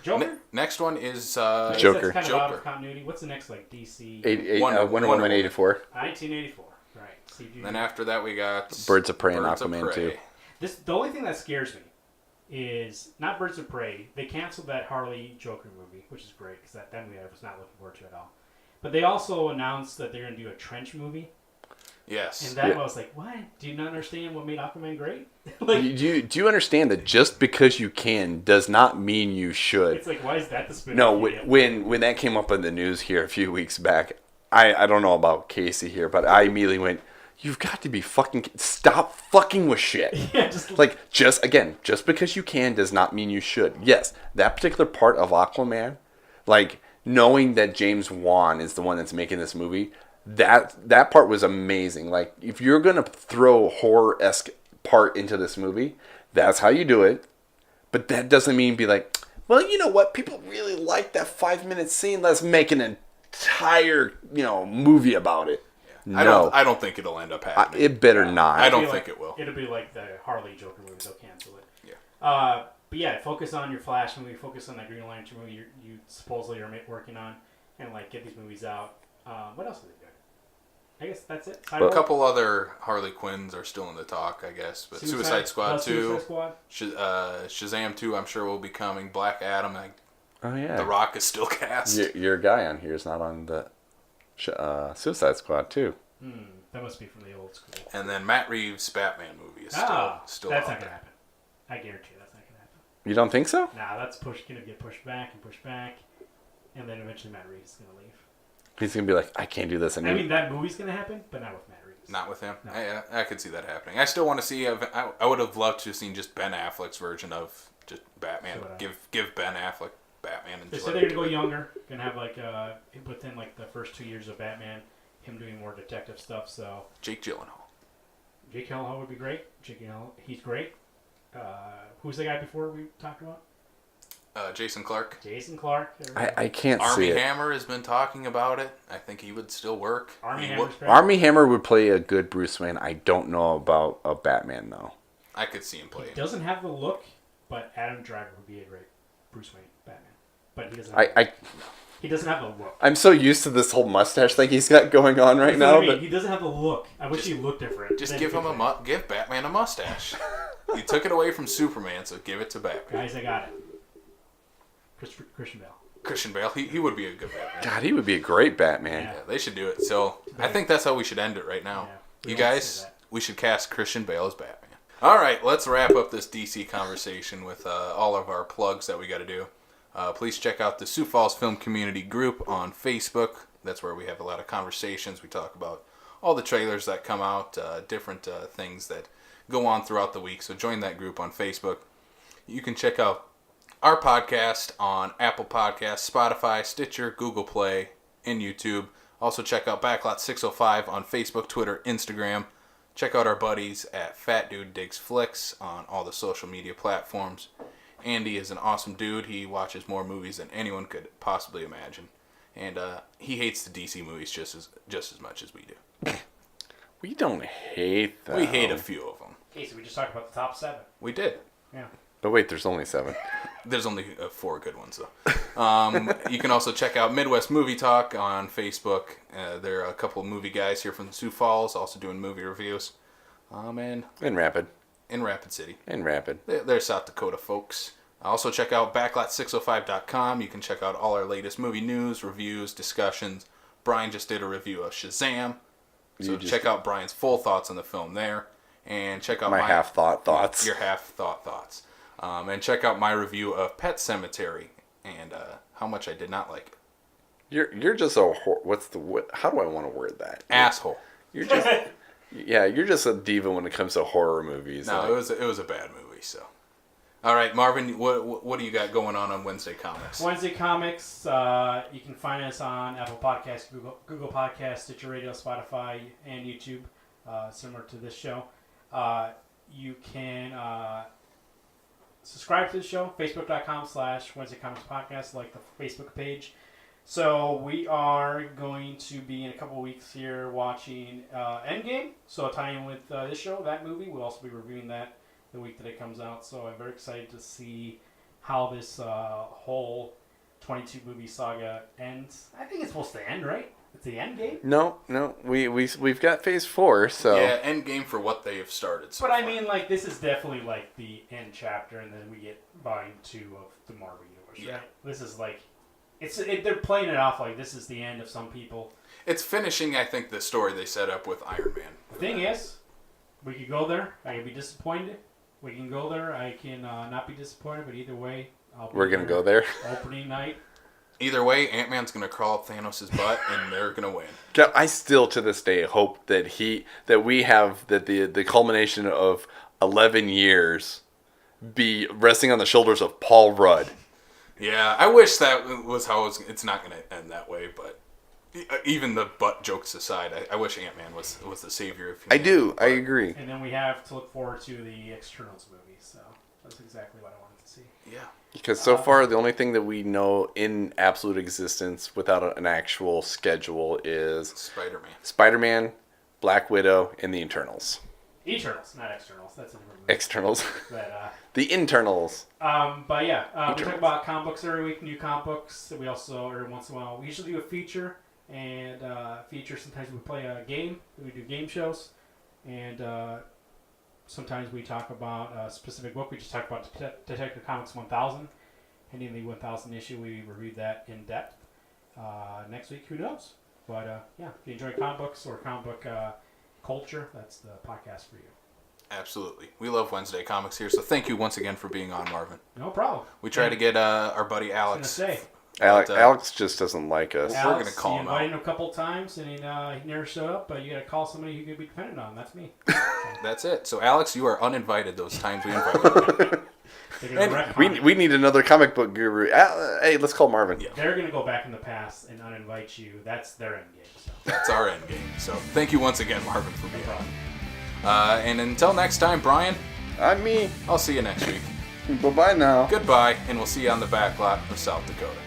Joker? Next one is Joker. That's kind of out of continuity. What's the next DC? Wonder Woman 84. 1984. Right. CG. Then after that we got Birds of Prey and Birds of Aquaman Prey. 2. The only thing that scares me is not Birds of Prey. They canceled that Harley Joker movie, which is great because that movie I was not looking forward to at all. But they also announced that they're going to do a Trench movie. Yes. And that I was like, what? Do you not understand what made Aquaman great? Like, do you understand that just because you can does not mean you should? it's like, why is that the spin? No, when that came up in the news here a few weeks back, I don't know about Casey here, but I immediately went, you've got to be stop fucking with shit. Yeah, just because you can does not mean you should. Yes, that particular part of Aquaman, like knowing that James Wan is the one that's making this movie, that part was amazing. Like, if you're gonna throw a horror-esque part into this movie, that's how you do it. But that doesn't mean be like, well, you know what? People really like that 5-minute scene. Let's make an entire movie about it. Yeah. No, I don't think it'll end up happening. it better not. I don't think it will. It'll be like the Harley Joker movie. They'll cancel it. Yeah. But yeah, focus on your Flash movie. Focus on that Green Lantern movie you supposedly are working on, and like get these movies out. What else are they doing? I guess that's it. A couple other Harley Quinns are still in the talk, I guess. But Suicide Squad 2, Shazam 2, I'm sure will be coming. Black Adam, Oh yeah, The Rock is still cast. Your guy on here is not on the Suicide Squad too. That must be from the old school. And then Matt Reeves' Batman movie is still that's out not there. gonna happen. I guarantee you that's not gonna happen. You don't think so? Nah, that's gonna get pushed back, and then eventually Matt Reeves is gonna leave. He's gonna be like, I can't do this anymore. I mean, that movie's gonna happen, but not with Matt Reeves. Not with him. No. I could see that happening. I still want to see. I would have loved to have seen just Ben Affleck's version of just Batman. Give Ben Affleck Batman. And they said they're gonna go younger. Gonna have like within like the first 2 years of Batman, him doing more detective stuff. So Jake Gyllenhaal. Jake Gyllenhaal would be great. Jake Gyllenhaal, he's great. Who's the guy before we talked about? Jason Clarke. Jason Clarke. I can't Army see it. Hammer has been talking about it. I think he would still work. Army Hammer would play a good Bruce Wayne. I don't know about a Batman though. I could see him play. He doesn't have the look, but Adam Driver would be a great Bruce Wayne Batman. But he doesn't. He doesn't have the look. I'm so used to this whole mustache thing he's got going on right now. But he doesn't have the look. I wish he looked different. Just give Batman a mustache. You took it away from Superman, so give it to Batman. Guys, I got it. Christian Bale. Christian Bale, he would be a good Batman. God, he would be a great Batman. Yeah, they should do it. So I think that's how we should end it right now. Yeah, you guys, we should cast Christian Bale as Batman. All right, let's wrap up this DC conversation with all of our plugs that we got to do. Please check out the Sioux Falls Film Community group on Facebook. That's where we have a lot of conversations. We talk about all the trailers that come out, different things that go on throughout the week. So join that group on Facebook. You can check out our podcast on Apple Podcasts, Spotify, Stitcher, Google Play, and YouTube. Also check out Backlot 605 on Facebook, Twitter, Instagram. Check out our buddies at Fat Dude Digs Flicks on all the social media platforms. Andy is an awesome dude. He watches more movies than anyone could possibly imagine. And he hates the DC movies just as much as we do. We don't hate them. We hate a few of them. Okay, so we just talked about the top 7. We did. Yeah. But wait, there's only 7. There's only 4 good ones, though. You can also check out Midwest Movie Talk on Facebook. There are a couple of movie guys here from Sioux Falls also doing movie reviews. And In Rapid. in Rapid City. In Rapid. They're South Dakota folks. Also check out backlot605.com. You can check out all our latest movie news, reviews, discussions. Brian just did a review of Shazam. So check out Brian's full thoughts on the film there. And check out my half-thought thoughts. Your half-thought thoughts. And check out my review of Pet Sematary and how much I did not like it. You're just a how do I want to word that? Asshole. You're just you're just a diva when it comes to horror movies. No, it was a bad movie. So, all right, Marvin, what do you got going on Wednesday Comics? Wednesday Comics, you can find us on Apple Podcasts, Google Podcasts, Stitcher Radio, Spotify, and YouTube, similar to this show. You can subscribe to the show, facebook.com/Wednesday Comics Podcast, like the Facebook page. So we are going to be in a couple weeks here watching Endgame. So tying in with this show, that movie. We'll also be reviewing that the week that it comes out. So I'm very excited to see how this whole 22 movie saga ends. I think it's supposed to end, right? It's the end game. No, we've got Phase 4, so yeah, end game for what they have started. So but far. I mean, like, this is definitely like the end chapter, and then we get volume 2 of the Marvel universe. Right? This is like, they're playing it off like this is the end of some people. It's finishing, I think, the story they set up with Iron Man. The thing is, we could go there. I can be disappointed. We can go there. I can not be disappointed, but either way, we're gonna go there. Opening night. Either way, Ant-Man's going to crawl up Thanos' butt, and they're going to win. I still, to this day, hope that we have the culmination of 11 years be resting on the shoulders of Paul Rudd. Yeah, I wish that was how it's not going to end that way, but even the butt jokes aside, I wish Ant-Man was the savior of humanity. I do. I agree. And then we have to look forward to the Externals movie, so that's exactly what I wanted to see. Yeah. Because so far, the only thing that we know in absolute existence without an actual schedule is Spider-Man. Spider-Man, Black Widow, and the Internals. Eternals, not Externals. That's a different movie. Externals. But, the Internals. But yeah, we talk about comic books every week, new comic books. We also, every once in a while, we usually do a feature. And sometimes we play a game. We do game shows. And sometimes we talk about a specific book. We just talked about Detective Comics 1000. And in the 1000 issue, we reviewed that in depth. Next week, who knows? But yeah, if you enjoy comic books or comic book culture, that's the podcast for you. Absolutely. We love Wednesday Comics here, so thank you once again for being on, Marvin. No problem. We try to get our buddy Alex. Alex just doesn't like us. Alex, we're going to call him out. invited him a couple times, and he never showed up, but you got to call somebody who could be dependent on. That's me. That's it. So, Alex, you are uninvited those times we invited you. We need another comic book guru. Hey, let's call Marvin. Yeah. They're going to go back in the past and uninvite you. That's their end game. So. That's our end game. So, thank you once again, Marvin, for being on. And until next time, Brian. I'm me. I'll see you next week. Bye-bye now. Goodbye, and we'll see you on the back lot of South Dakota.